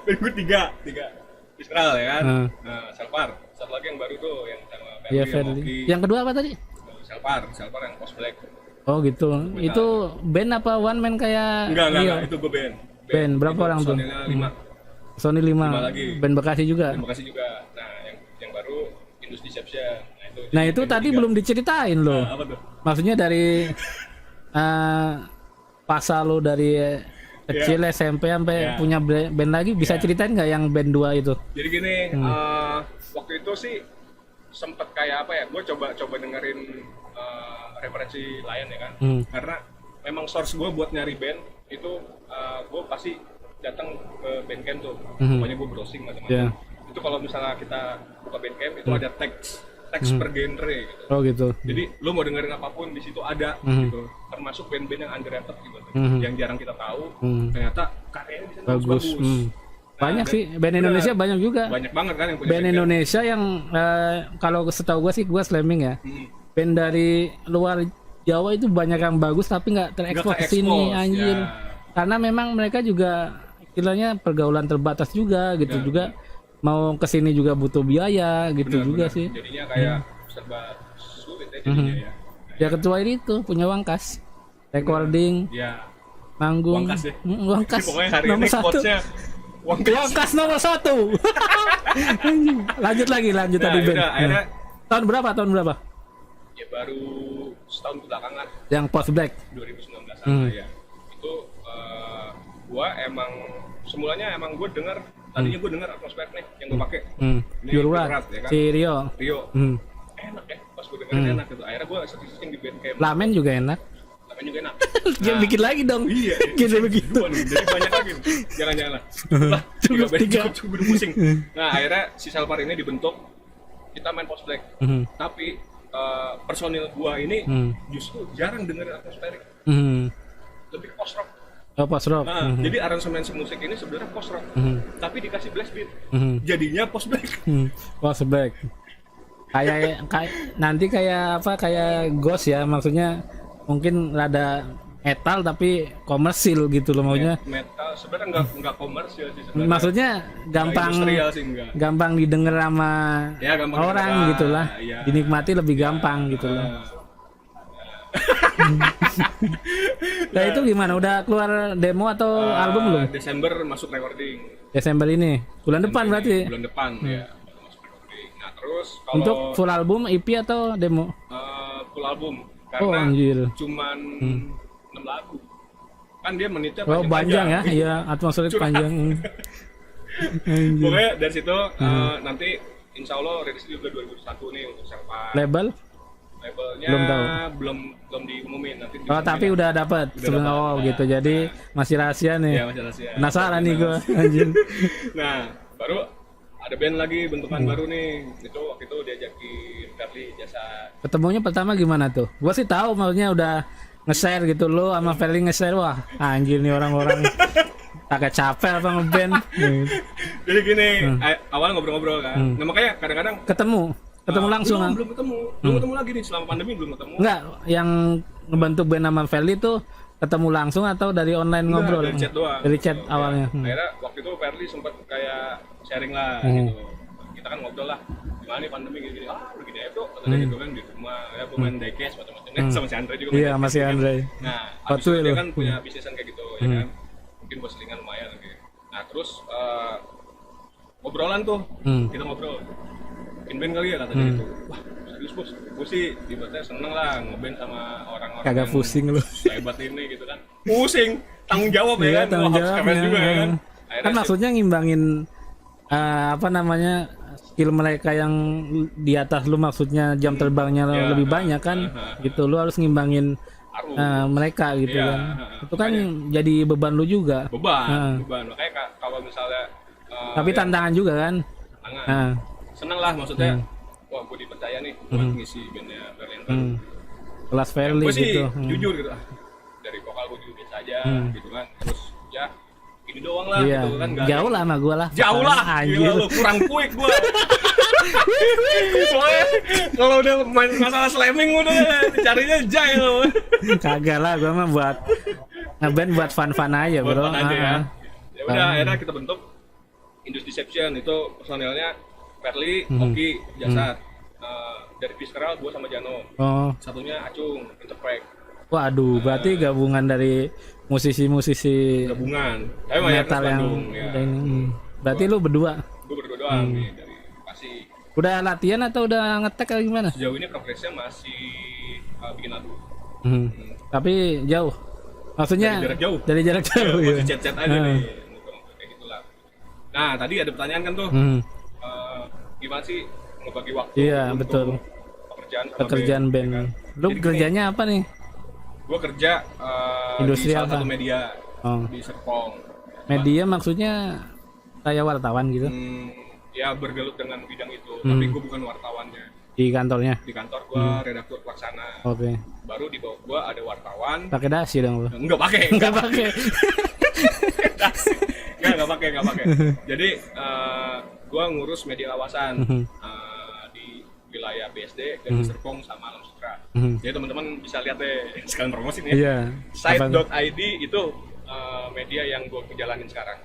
Band gue 3 Israel ya kan. Nah, Salpar. Satu lagi yang baru tuh yang sama Iya, Ferdi. Yang kedua apa tadi? Salpar yang Post Black. Oh gitu. Itu band apa one man kayak? Enggak, itu gue band. Band berapa itu orang tuh? Sony 5. Sony 5 lagi. Band Bekasi juga. Band Bekasi juga. Nah, yang baru Indus Deception. Nah, itu tadi belum diceritain loh. Nah, apa tuh? Maksudnya dari pasal lo dari kecil SMP sampai punya band lagi, bisa ceritain nggak yang band 2 itu? Jadi gini, waktu itu sih sempet kayak apa ya, gue coba dengerin referensi lain ya kan, karena memang source gue buat nyari band itu gue pasti datang ke Bandcamp tuh, pokoknya gue browsing macam-macam. Itu kalau misalnya kita buka Bandcamp itu ada teks per genre gitu. Oh gitu. Jadi lu mau dengerin apapun di situ ada gitu. Termasuk band-band yang underrated gitu. Yang jarang kita tahu, ternyata karyanya bisa bagus. Banyak sih band Indonesia, banyak juga. Banyak banget kan yang punya band Indonesia yang kalau setahu gue sih, gue slamming ya. Band dari luar Jawa itu banyak yang bagus tapi nggak terekspos ke sini anjir. Karena memang mereka juga istilahnya pergaulan terbatas juga gitu juga. Mau kesini juga butuh biaya gitu juga sih. Jadinya kayak serba sulit ya jadinya ya. Ya kecuali itu punya Wangkas, recording, manggung. Wangkas deh. Wangkas Pokoknya hari nomor ini 1. quotes-nya Wangkas nomor 1. lanjut tadi band. Akhirnya tahun berapa? Ya baru setahun belakangan. Yang Post Black 2019 ya. Itu gua emang semulanya gue denger tadinya gue dengar atmosfer nih yang gue pakai. Ini Yurat, Yurat, ya kan? si Rio. Enak ya, pas gue dengerin enak gitu. Akhirnya gue searching di Bandcamp. Lamen juga enak. Lamen juga enak. Dia bikin lagi dong. Iya, Kira begitu. jadi banyak lagi. Jangan-jangan lah. Lah, Cukup tiga. Cukup udah pusing. Nah, akhirnya si Selvar ini dibentuk, kita main post black. Tapi personil gua ini justru jarang dengerin atmosferik. Lebih post rock. Oh, post rock. Nah, jadi aransemen musik ini sebenarnya post rock. Tapi dikasih blast beat. Jadinya post black. Post black. Kayak nanti kayak apa, kayak Ghost ya, maksudnya mungkin rada metal tapi komersil gitu loh maunya. Metal sebenarnya enggak komersil sih sebenarnya. Maksudnya gampang sih, gampang didengar sama ya, orang gitulah. Ya. Dinikmati lebih gampang gitu loh. Nah, itu gimana? Udah keluar demo atau album belum? Desember masuk recording. Desember ini. Bulan depan berarti. Bulan depan ya. Masuk recording. Nah, terus kalau Untuk full album EP atau demo? Full album. Oh, Karena anjir. cuman 6 lagu. Kan dia menitnya Oh, panjang ya. Iya, atmosferik panjang. Pokoknya dari situ nanti insya Allah rilis juga 2021 nih untuk Selvar. Labelnya belum tahu. belum diumumin nanti. Oh, tapi udah dapat sebenarnya. Oh, gitu. Jadi masih rahasia nih. Ya, masih rahasia. Penasaran nih gua, anjir. Nah, baru ada band lagi bentukan baru nih. Itu waktu itu diajakin Ferli Jasa. Ketemunya pertama gimana tuh? Gua sih tahu, maksudnya udah nge-share gitu lo sama Ferli nge-share. Wah, anjir nih orang-orang agak capek apa ngeband. Jadi gini, awal ngobrol-ngobrol kan. Nah, makanya kadang-kadang Ketemu langsung kan? belum ketemu lagi nih selama pandemi belum ketemu. Enggak, yang ngebentuk band sama Ferli tuh ketemu langsung atau dari online ngobrol? Dari chat doang. Dari chat awalnya. Akhirnya waktu itu Ferli sempat kayak sharing lah gitu. Kita kan ngobrol lah. Gimana nih pandemi gini-gini. Begini aja bro. Katanya gitu kan di rumah. Ya pemain diecast macam-macam kan sama si Andre juga. Iya, masih Andre. Nah, abis itu dia kan punya bisnisan kayak gitu ya kan. Mungkin buat selingan lumayan gitu. Nah, terus ngobrolan tuh. Kita ngobrol. Bikin band kali ya katanya gitu. Wah, serius bos. Gue sih ibaratnya seneng lah ngeband sama orang-orang Kagak pusing lu. hebat ini gitu kan. Pusing, tanggung jawab ya kan. Tanggung Wah, harus keren jawabnya. juga ya kan. Kan maksudnya ngimbangin apa namanya, skill mereka yang di atas lu, maksudnya jam terbangnya lebih banyak kan, gitu. Lu harus ngimbangin mereka gitu kan. Itu kan jadi beban lu juga. Beban. Makanya kalau misalnya tapi tantangan juga kan. Seneng lah maksudnya. Wah, gue dipercaya nih buat ngisi bandnya Ferli. Kelas Ferli Gue sih gitu. jujur gitu. Dari vokal gue juga biasa aja gitu kan. Terus ya ini doang lah Iya. gitu kan. Jauh lah sama gua lah. Jauh lah. Anjir. Gila, lu kurang quick gue. Soalnya kalau udah main masalah slamming udah carinya jai lo. Kagak lah, gua mah buat ngeband buat fun-fun aja, Buat bro. fun aja ya. Ya udah, akhirnya kita bentuk Indus Deception. Itu personilnya Ferli, Oki, Jasad. Dari Visceral, gue sama Jano. Oh. Satunya Acung, Interprek. Waduh, berarti gabungan dari musisi-musisi Gabungan. Tapi mayoritas metal yang Bandung ya. Berarti lu berdua. Gue berdua doang nih dari Bekasi. Udah latihan atau udah ngetek atau gimana? Sejauh ini progresnya masih bikin lagu. Tapi jauh. Maksudnya Dari jarak jauh. Dari jarak jauh. Masih Ya. chat-chat aja nih. Kayak gitulah. Nah, tadi ada pertanyaan kan tuh. Gimana sih ngebagi waktu Iya, untuk betul. Pekerjaan band. ya kan? Lu Jadi kerjanya apa nih? Gue kerja Industri di salah apa? satu media Oh. di Serpong. Media maksudnya kayak wartawan gitu Ya bergelut dengan bidang itu, tapi gue bukan wartawannya. di kantornya. Di kantor gue redaktur pelaksana. Oke. Baru di bawah gue ada wartawan. Pakai dasi dong lu. Enggak pakai. Enggak pakai. Enggak pakai. Jadi gue ngurus media kawasan di wilayah BSD dan di Serpong sama Alam Sutra. Jadi teman-teman bisa lihat deh sekalian promosi nih. Iya. Site.id itu media yang gue jalanin sekarang.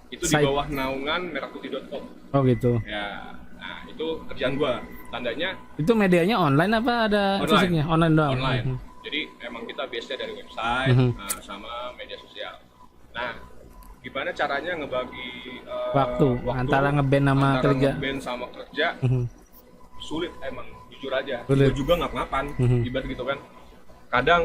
Itu di bawah naungan merahputih.com. Oh gitu. Ya, nah itu kerjaan gue. Tandanya Itu medianya online apa ada Online. fisiknya? Online doang. online. Jadi emang kita biasanya dari website sama media sosial. Nah, gimana caranya ngebagi Waktu antara ngeband sama antara kerja. ngeband sama kerja sulit emang, jujur aja. Sulit. Gue juga ngap-ngapan, ibarat gitu kan. Kadang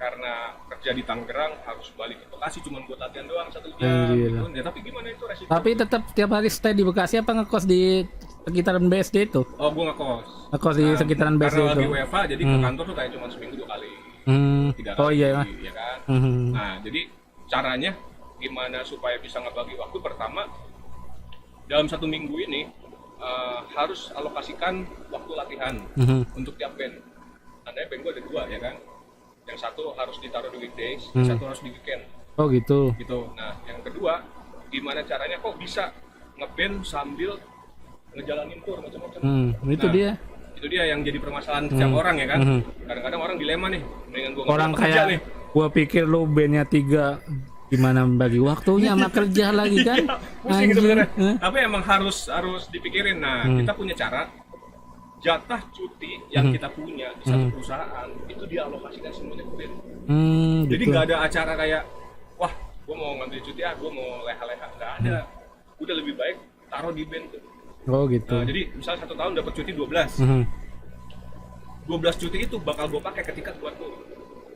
karena kerja di Tangerang harus balik ke Bekasi cuma buat latihan doang 1 jam gitu. Ya tapi gimana itu resiko? Tapi tetap tiap hari stay di Bekasi apa ngekos di sekitaran BSD itu? Oh, gue ngekos. Ngekos di sekitaran BSD karena itu. lagi WFA jadi ke kantor tuh kayak cuma seminggu 2 kali. 3 kali. Oh iya. Ya kan. Nah, jadi caranya gimana supaya bisa ngebagi waktu? Pertama, dalam 1 minggu ini harus alokasikan waktu latihan untuk tiap band. Tandanya band gue ada 2 ya kan. Yang satu harus ditaruh di weekdays, yang satu harus di weekend. Oh gitu. Gitu. Nah, yang kedua, gimana caranya kok bisa ngeband sambil ngejalanin tour macam-macam. Itu dia. Itu dia yang jadi permasalahan setiap orang ya kan. Kadang-kadang orang dilema nih, mendingan gua Orang kerja kayak nih. gua pikir lu bandnya 3, gimana bagi waktunya sama kerja lagi kan? Pusing sebenarnya. Tapi emang harus dipikirin. Nah, kita punya cara jatah cuti yang kita punya di satu perusahaan itu dialokasikan semuanya ke band. Jadi Gitu. nggak ada acara kayak wah gue mau ngambil cuti gue mau leha-leha, nggak ada. Udah lebih baik taruh di band tuh. Oh gitu. Nah, jadi misal 1 tahun dapat cuti 12 12 cuti itu bakal gue pakai ketika buat tour,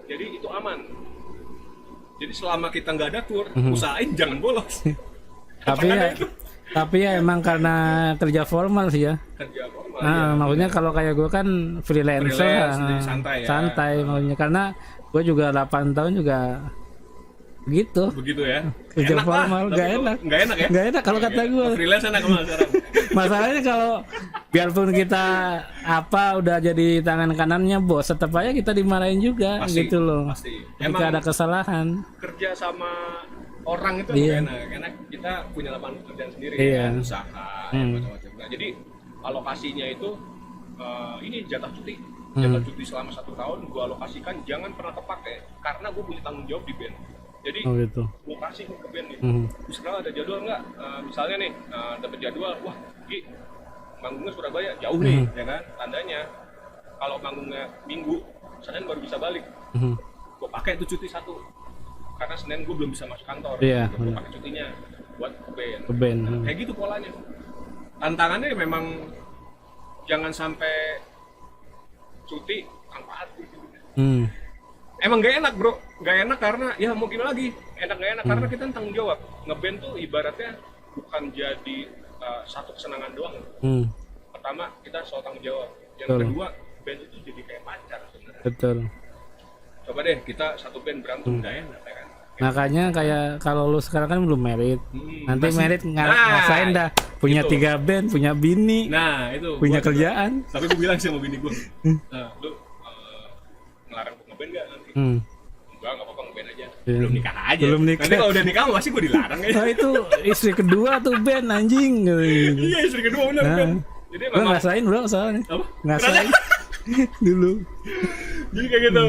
jadi itu aman. Jadi selama kita nggak ada tour usahain jangan bolos. Tapi ya emang karena kerja formal sih ya. Kerja formal. Maksudnya kalau kayak gue kan freelancer, jadi santai ya. santai maksudnya karena gue juga 8 tahun juga gitu. Begitu ya. Kerja Enak formal lah, gak enak. Nggak enak ya. Nggak enak kalau kata gue. Freelance enak sama sekarang. Masalahnya kalau biarpun kita udah jadi tangan kanannya bos, tetap aja kita dimarahin juga Pasti, gitu loh. Pasti. Jika ada kesalahan. Kerja sama orang itu enak, karena kita punya lapangan pekerjaan sendiri, kan, usaha, macam-macam. Nah, jadi alokasinya itu ini jatah cuti, selama 1 tahun gue alokasikan jangan pernah kepake karena gue punya tanggung jawab di band. Jadi gitu. gue kasih ke band nih, sekarang ada jadwal nggak? Misalnya nih dapat jadwal, wah, Gi, manggungnya Surabaya jauh nih, ya kan? Tandanya kalau manggungnya Minggu, Senin baru bisa balik. Gue pakai itu cuti 1. Karena Senin gue belum bisa masuk kantor, gue pakai cutinya buat ke band. Kayak gitu polanya. Tantangannya memang jangan sampai cuti tanpa hati. Emang gak enak bro, gak enak karena ya mau gimana lagi, enak gak enak karena kita tanggung jawab. Ngeband tuh ibaratnya bukan jadi satu kesenangan doang. Pertama kita soal tanggung jawab, yang kedua band itu jadi kayak pacar sebenarnya. Betul. Coba deh kita satu band berantem gak enak ya kan. Makanya kayak kalau lu sekarang kan belum married, nanti married ngasain dah punya itu. 3 band, punya bini, Nah itu punya kerjaan. Tapi gue bilang sih sama bini gue, lu ngelarang gue ngeband gak nanti? Enggak apa-apa ngeband aja. Belum nikah aja. Belum nikah. Nanti kalau udah nikah pasti gue dilarang ya. Nah itu istri kedua tuh band anjing. Iya istri kedua bener band. Jadi Gue memang ngasain bro soalnya. apa? Ngasain dulu. Jadi kayak gitu,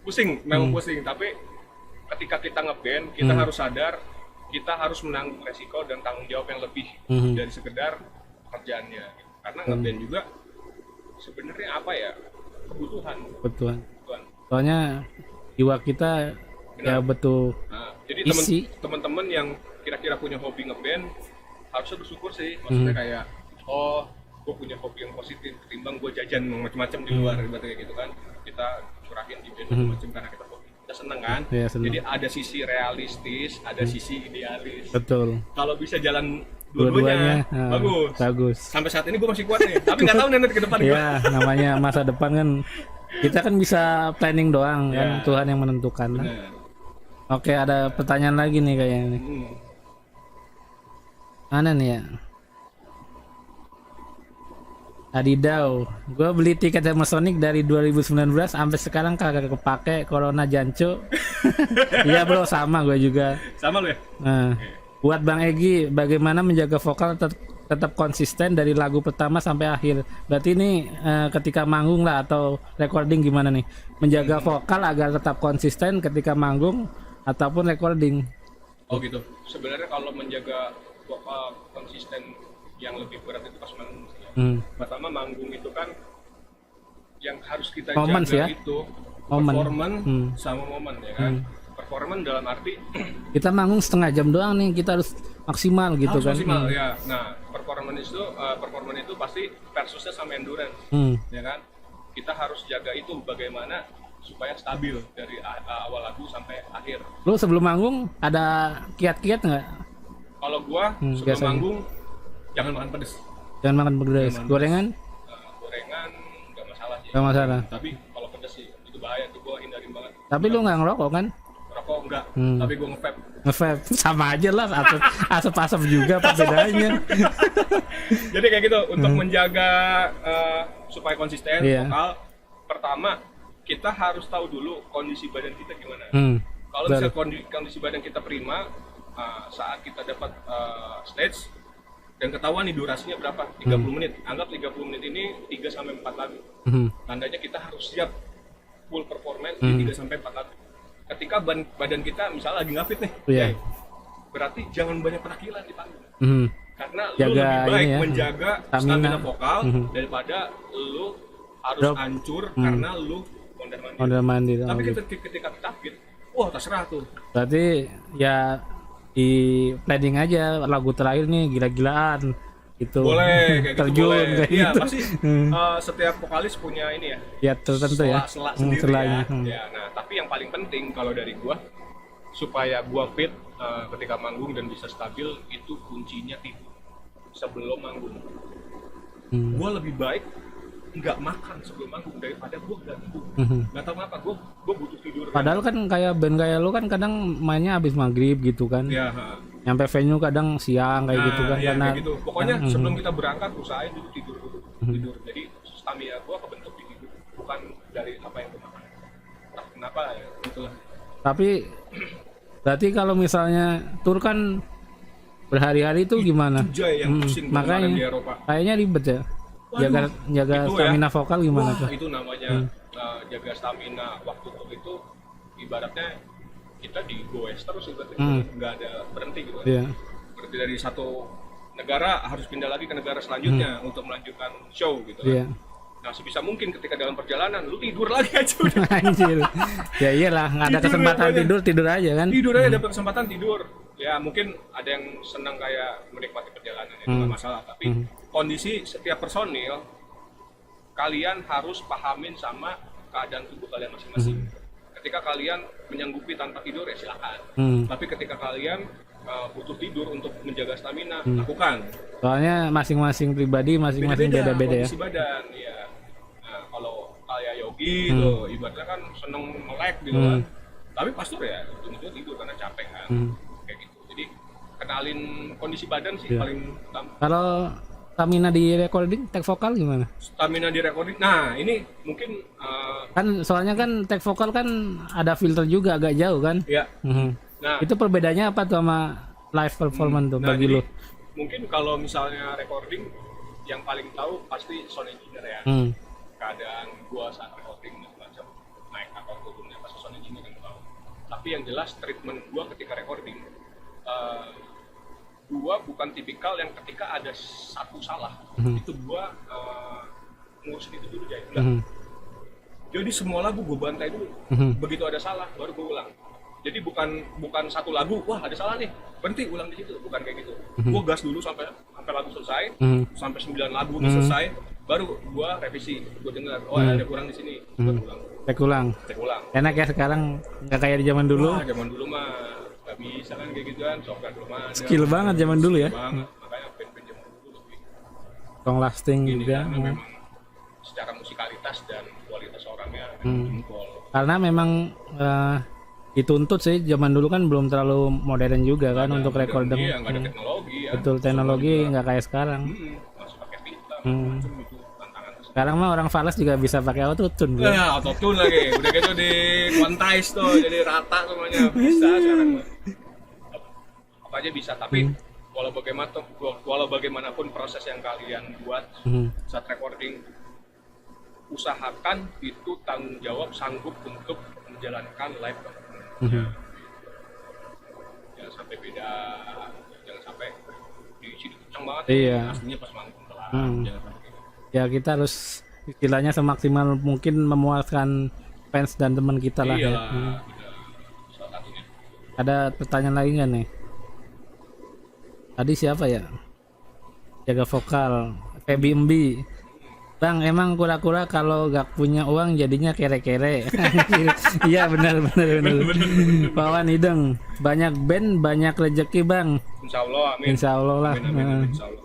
pusing, memang pusing. Tapi ketika kita ngeband, kita harus sadar kita harus menanggung resiko dan tanggung jawab yang lebih dari sekedar pekerjaannya. Karena ngeband juga sebenarnya apa ya, kebutuhan. Betul. Soalnya jiwa kita ya betul. Nah, jadi isi. teman-teman yang kira-kira punya hobi ngeband harusnya bersyukur sih. Maksudnya kayak gue punya hobi yang positif ketimbang gue jajan macam-macam di luar, kayak gitu kan. Kita curahin di band macam-macam karena kita hobi. Kita seneng kan. Ya, seneng. Jadi ada sisi realistis, ada sisi idealis. Betul. Kalau bisa jalan Dua-duanya bagus. Sampai saat ini gue masih kuat nih. Tapi nggak tahu nanti ke depan. Ya namanya masa depan kan kita kan bisa planning doang kan, Tuhan yang menentukan. Bener. Oke, ada pertanyaan lagi nih kayaknya nih. Mana nih ya? Adidau, gue beli tiket sama Sonic dari 2019 sampai sekarang kagak kepake, corona jancu. Iya bro, sama gue juga. Sama lo ya? Nah, buat Bang Egi, bagaimana menjaga vokal tetap konsisten dari lagu pertama sampai akhir? Berarti ini ketika manggung lah atau recording gimana nih? Menjaga vokal agar tetap konsisten ketika manggung ataupun recording. Oh gitu. Sebenarnya kalau menjaga vokal konsisten yang lebih berat itu pas manggung. Pertama manggung itu kan yang harus kita jaga itu performan sama momen ya kan. Performan dalam arti kita manggung setengah jam doang nih, kita harus maksimal gitu kan. Maksimal ya. Nah, performan itu pasti versusnya sama endurance. Ya kan? Kita harus jaga itu bagaimana supaya stabil dari awal lagu sampai akhir. Lu sebelum manggung ada kiat-kiat nggak? Kalau gua sebelum biasanya. manggung jangan makan pedes. Jangan makan pedas. Jangan Gorengan Gorengan nggak masalah sih. nggak masalah. Tapi kalau pedes sih itu bahaya tuh, gua hindarin banget. Tapi lu nggak ngerokok kan? Rokok enggak, tapi gua nge-vape. Nge-vape sama aja lah, asap-asap juga apa bedanya? Jadi kayak gitu untuk menjaga supaya konsisten Iya. vokal. Pertama, kita harus tahu dulu kondisi badan kita gimana. Kalau Betul. misalnya kondisi badan kita prima, saat kita dapat stage dan ketahuan nih durasinya berapa, 30 menit. Anggap 30 menit ini 3 sampai 4 lagu. Tandanya kita harus siap full performance di 3 sampai 4 lagu. Ketika badan kita misalnya lagi nggak fit nih, Iya. berarti jangan banyak perakilan di panggung. Karena lu Jaga lebih baik ini ya, menjaga stamina. stamina vokal daripada lu harus Drop. hancur karena lu mondar-mandir. Mondar mandir. Tapi gitu. ketika kita fit, wah terserah tuh. Berarti ya di planning aja lagu terakhir nih gila-gilaan gitu. Boleh kayak gitu Terjun boleh. kayak Iya, gitu. pasti setiap vokalis punya ini ya. Ya tertentu ya. Sela sendiri selanya. ya. Ya, nah, tapi yang paling penting kalau dari gua supaya gua fit ketika manggung dan bisa stabil, itu kuncinya tidur sebelum manggung. Gua lebih baik nggak makan sebelum manggung daripada gua nggak tidur. Nggak tahu kenapa gua butuh tidur. Padahal kan kayak band kayak lu kan kadang mainnya habis maghrib gitu kan. Ya, Nyampe venue kadang siang kayak gitu kan ya, karena kayak gitu. Pokoknya sebelum kita berangkat usahain dulu tidur dulu. Tidur. Jadi stamina gua kebentuk di tidur, bukan dari apa yang gua makan. Nah, kenapa ya? Itulah. tapi berarti kalau misalnya tur kan berhari-hari itu gimana? Jay yang pusing makanya kemarin di Eropa. kayaknya ribet ya. Jaga itu ya. stamina vokal gimana Wah, tuh? itu namanya jaga stamina waktu tur itu ibaratnya kita di goes terus ibaratnya nggak ada berhenti gitu kan. Iya. Berarti dari satu negara harus pindah lagi ke negara selanjutnya untuk melanjutkan show gitu kan. Iya. Nah, sebisa mungkin ketika dalam perjalanan lu tidur lagi aja udah. Anjir. Ya iyalah, nggak ada Tidur kesempatan aja. tidur aja kan. Tidur aja dapat kesempatan tidur. Ya mungkin ada yang senang kayak menikmati perjalanan itu nggak masalah, tapi kondisi setiap personil kalian harus pahamin sama keadaan tubuh kalian masing-masing. Ketika kalian menyanggupi tanpa tidur ya silakan. Tapi ketika kalian butuh tidur untuk menjaga stamina, lakukan. Soalnya masing-masing pribadi masing-masing beda-beda ya. Kondisi badan ya. Nah, kalau kayak Yogi tuh ibaratnya kan seneng melek gitu kan. Tapi pastur ya ujung-ujungnya tidur karena capek kan. Kayak gitu. Jadi kenalin kondisi badan sih paling utama. Kalau stamina di recording tag vokal gimana? Stamina di recording. Nah, ini mungkin Kan soalnya kan tag vokal kan ada filter juga agak jauh kan. ya. Nah, Itu perbedaannya apa tuh sama live performance tuh bagi jadi lu? mungkin kalau misalnya recording yang paling tahu pasti sound engineer ya. Keadaan gua saat recording macam naik atau turunnya pasti sound engineer yang tahu. Tapi yang jelas treatment gua ketika recording gua bukan tipikal yang ketika ada satu salah itu gua ngurusin itu dulu aja. Jadi semua lagu gua bantai dulu. Begitu ada salah baru gua ulang. Jadi bukan satu lagu, wah ada salah nih, berhenti ulang di situ, bukan kayak gitu. Gua gas dulu sampai lagu selesai, sampai 9 lagu selesai, baru gua revisi, gua dengar, oh ada kurang di sini, gua ulang. Tag ulang. Cek ulang. Enak ya sekarang nggak kayak di zaman dulu. Wah, zaman dulu mah nggak bisa kan kayak gituan, software belum ada. Skill banget zaman dulu ya. Banget, makanya band-band zaman dulu lebih Long lasting ini juga. karena memang secara musikalitas dan kualitas orangnya jempol. Karena memang dituntut sih zaman dulu kan belum terlalu modern juga kan untuk recording. Iya, nggak ada teknologi ya. Betul, teknologi nggak kayak sekarang. Masih pakai pita, macam itu tantangan. Sekarang mah orang fals juga bisa pakai autotune. Bro. Nah, autotune lagi. Udah gitu di quantize tuh, jadi rata semuanya. Bisa sekarang. Apa aja bisa, tapi walau bagaimanapun proses yang kalian buat saat recording, usahakan itu tanggung jawab sanggup untuk menjalankan live performance. Jangan sampai beda, jangan sampai di sini kencang banget. Iya. Aslinya pas manggung telat. Jangan sampai gitu. Ya kita harus istilahnya semaksimal mungkin memuaskan fans dan teman kita lah Iya, ya. salah satunya. Ada pertanyaan lagi nggak nih? Tadi siapa ya? Jaga vokal, Feby Embi. Bang, emang kura-kura kalau gak punya uang jadinya kere-kere. Iya benar. Pawan Hideng, banyak band, banyak rezeki bang. Insya Allah, amin. Insya Allah lah. Amin, insya Allah.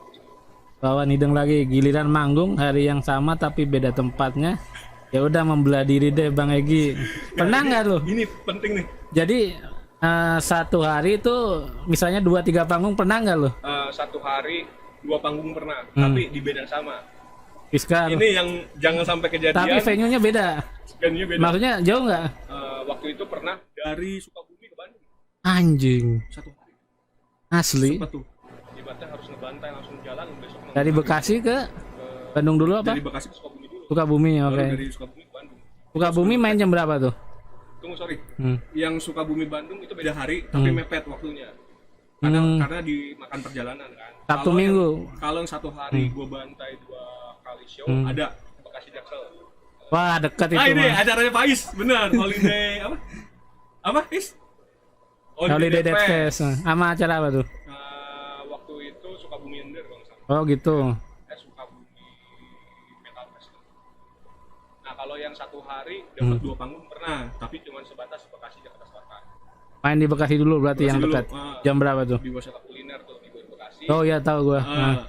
Pawan Hideng lagi, giliran manggung hari yang sama tapi beda tempatnya. Ya udah membelah diri deh Bang Egi. Pernah nggak lo? Ini penting nih. Jadi satu hari itu misalnya 2-3 panggung pernah nggak lo? Satu hari 2 panggung pernah, tapi di band yang sama. Fiskal. Ini yang jangan sampai kejadian. Tapi venue-nya beda. Venue beda. Maksudnya jauh nggak? Waktu itu pernah dari Sukabumi ke Bandung. Anjing. Satu hari. Asli. Sempat tuh. Ibaratnya harus ngebantai langsung jalan besok. Dari Bekasi ke Bandung dulu apa? Dari Bekasi ke Sukabumi dulu. Sukabumi, oke. Baru dari Sukabumi ke Bandung. Sukabumi main jam berapa tuh? Tunggu, sorry. Yang Sukabumi Bandung itu beda hari, tapi mepet waktunya. Karena dimakan perjalanan kan. Sabtu Kalau Minggu. Kalau yang satu hari gue bantai 2 kali show, ada Bekasi Jaksel. Wah, dekat itu. Ini mah. acaranya Faiz, benar. Holiday apa? Apa, Is? Holiday Dead Fest. Sama acara apa tuh? Waktu itu Sukabumi Ender kalau nggak salah. Oh, gitu. Sukabumi Metal Fest. Nah, kalau yang satu hari dapat 2 panggung pernah, tapi cuma sebatas Bekasi Jakarta Selatan. Main di Bekasi dulu berarti Bekasi yang dulu. dekat. Jam berapa tuh? Di Wisata Kuliner tuh di Bekasi. Oh iya tahu gua.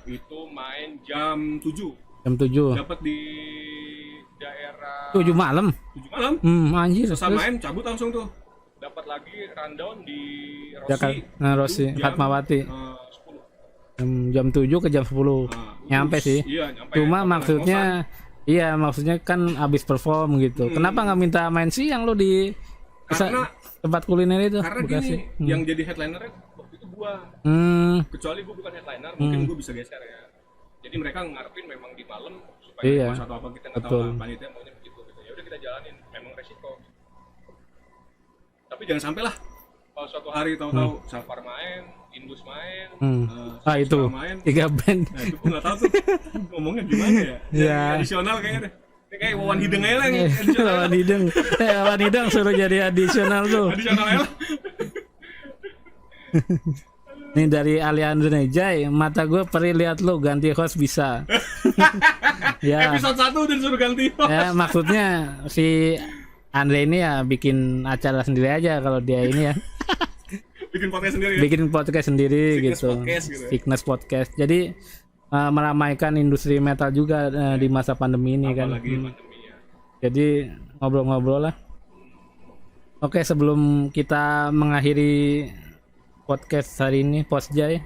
Itu main jam 7. Jam 7. Dapat di daerah 7 malam. 7 malam. Anjir. Selesai Terus main cabut langsung tuh. Dapat lagi rundown di Rossi. Jakarta. Rossi, Itu Fatmawati. 10. Jam 7 ke jam 10. Nyampe sih. Iya, nyampe. Cuma maksudnya maksudnya kan abis perform gitu. Kenapa nggak minta main siang lo di karena tempat kuliner itu? karena Bekasi. gini, yang jadi headliner waktu itu gua. Kecuali gua bukan headliner, mungkin gua bisa geser ya. Jadi mereka ngarepin memang di malam supaya pas atau apa kita nggak tahu lah, panitia maunya begitu gitu. Ya udah kita jalanin, memang resiko. Tapi jangan sampai lah kalau suatu hari tahu-tahu Salvar main, Indus main, itu main, 3 band. Nah itu gua nggak tahu tuh ngomongnya gimana ya. Ya. Adisional kayaknya deh. Ini kayak Wawan Hideng aja lah yang Wawan Hideng. Wawan Hideng suruh jadi adisional tuh. adisional aja lah. Nih dari Aliandro Nejai, mata gue perih lihat lu ganti host bisa. Ya. Episode 1 udah disuruh ganti host. Ya maksudnya si Andre ini ya bikin acara sendiri aja kalau dia ini ya. Bikin podcast sendiri ya? Bikin podcast sendiri Fitness gitu. Podcast gitu ya? Fitness podcast. Jadi meramaikan industri metal juga di masa pandemi ini kan. Apalagi pandemi ya. Jadi ngobrol-ngobrol lah. Oke, sebelum kita mengakhiri podcast hari ini, Postjay.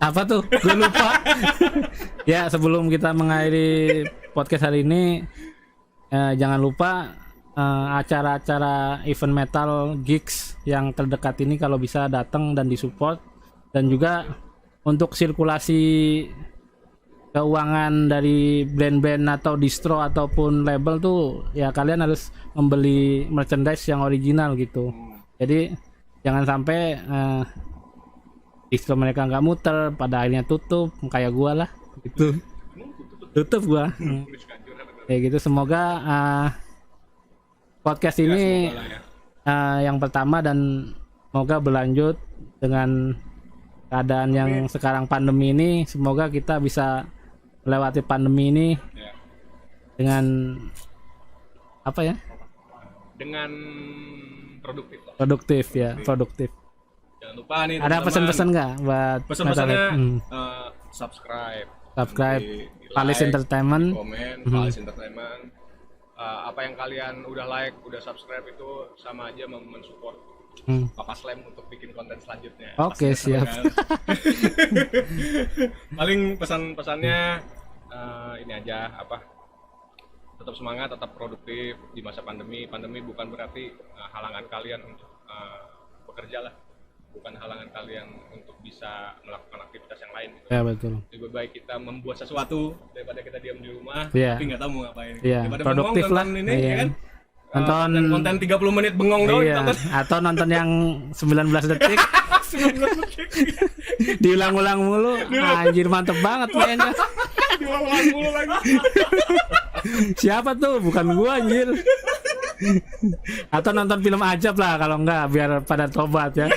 Apa tuh? Gue lupa. Ya, sebelum kita mengakhiri podcast hari ini, jangan lupa acara-acara event metal gigs yang terdekat ini kalau bisa datang dan disupport, dan juga untuk sirkulasi keuangan dari brand-brand atau distro ataupun label tuh ya kalian harus membeli merchandise yang original gitu. Jadi jangan sampai distro mereka nggak muter pada akhirnya tutup kayak gua lah gitu. Tutup gua. Kayak gitu. Semoga podcast ini yang pertama dan semoga berlanjut dengan keadaan yang sekarang pandemi ini. Semoga kita bisa melewati pandemi ini dengan apa ya? Dengan produktif ya, produktif. Jangan lupa nih. Ada pesan-pesan nggak buat pesan-pesannya? Subscribe, Palis Entertainment, komen, Palis Entertainment. Apa yang kalian udah like, udah subscribe itu sama aja mensupport Papa Slam untuk bikin konten selanjutnya. Oke, siap. Paling pesan-pesannya ini aja, tetap semangat, tetap produktif di masa pandemi. Pandemi bukan berarti halangan kalian untuk bekerja lah, bukan halangan kalian untuk bisa melakukan aktivitas yang lain gitu. Ya betul. Lebih baik kita membuat sesuatu daripada kita diam di rumah, tapi nggak tahu mau ngapain. Daripada produktif lah. Ini, ya kan? Nonton konten 30 menit bengong doang ditonton. Atau nonton yang 19 detik. 19 detik. Diulang-ulang mulu. Anjir mantep banget kayaknya. Diulang-ulang mulu lagi. Siapa tuh? Bukan gua anjir. Atau nonton film ajab lah kalau enggak, biar pada tobat ya.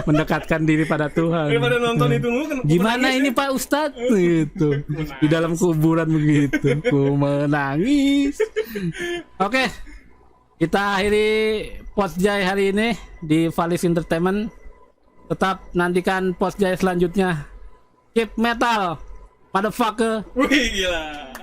Mendekatkan diri pada Tuhan. Daripada nonton itu lu kan Gimana ini Pak Ustadz gitu. Di dalam kuburan begitu. Ku menangis. Oke. Kita akhiri Postjay hari ini di Valis Entertainment. Tetap nantikan Postjay selanjutnya. Keep metal, motherfucker. Wih gila.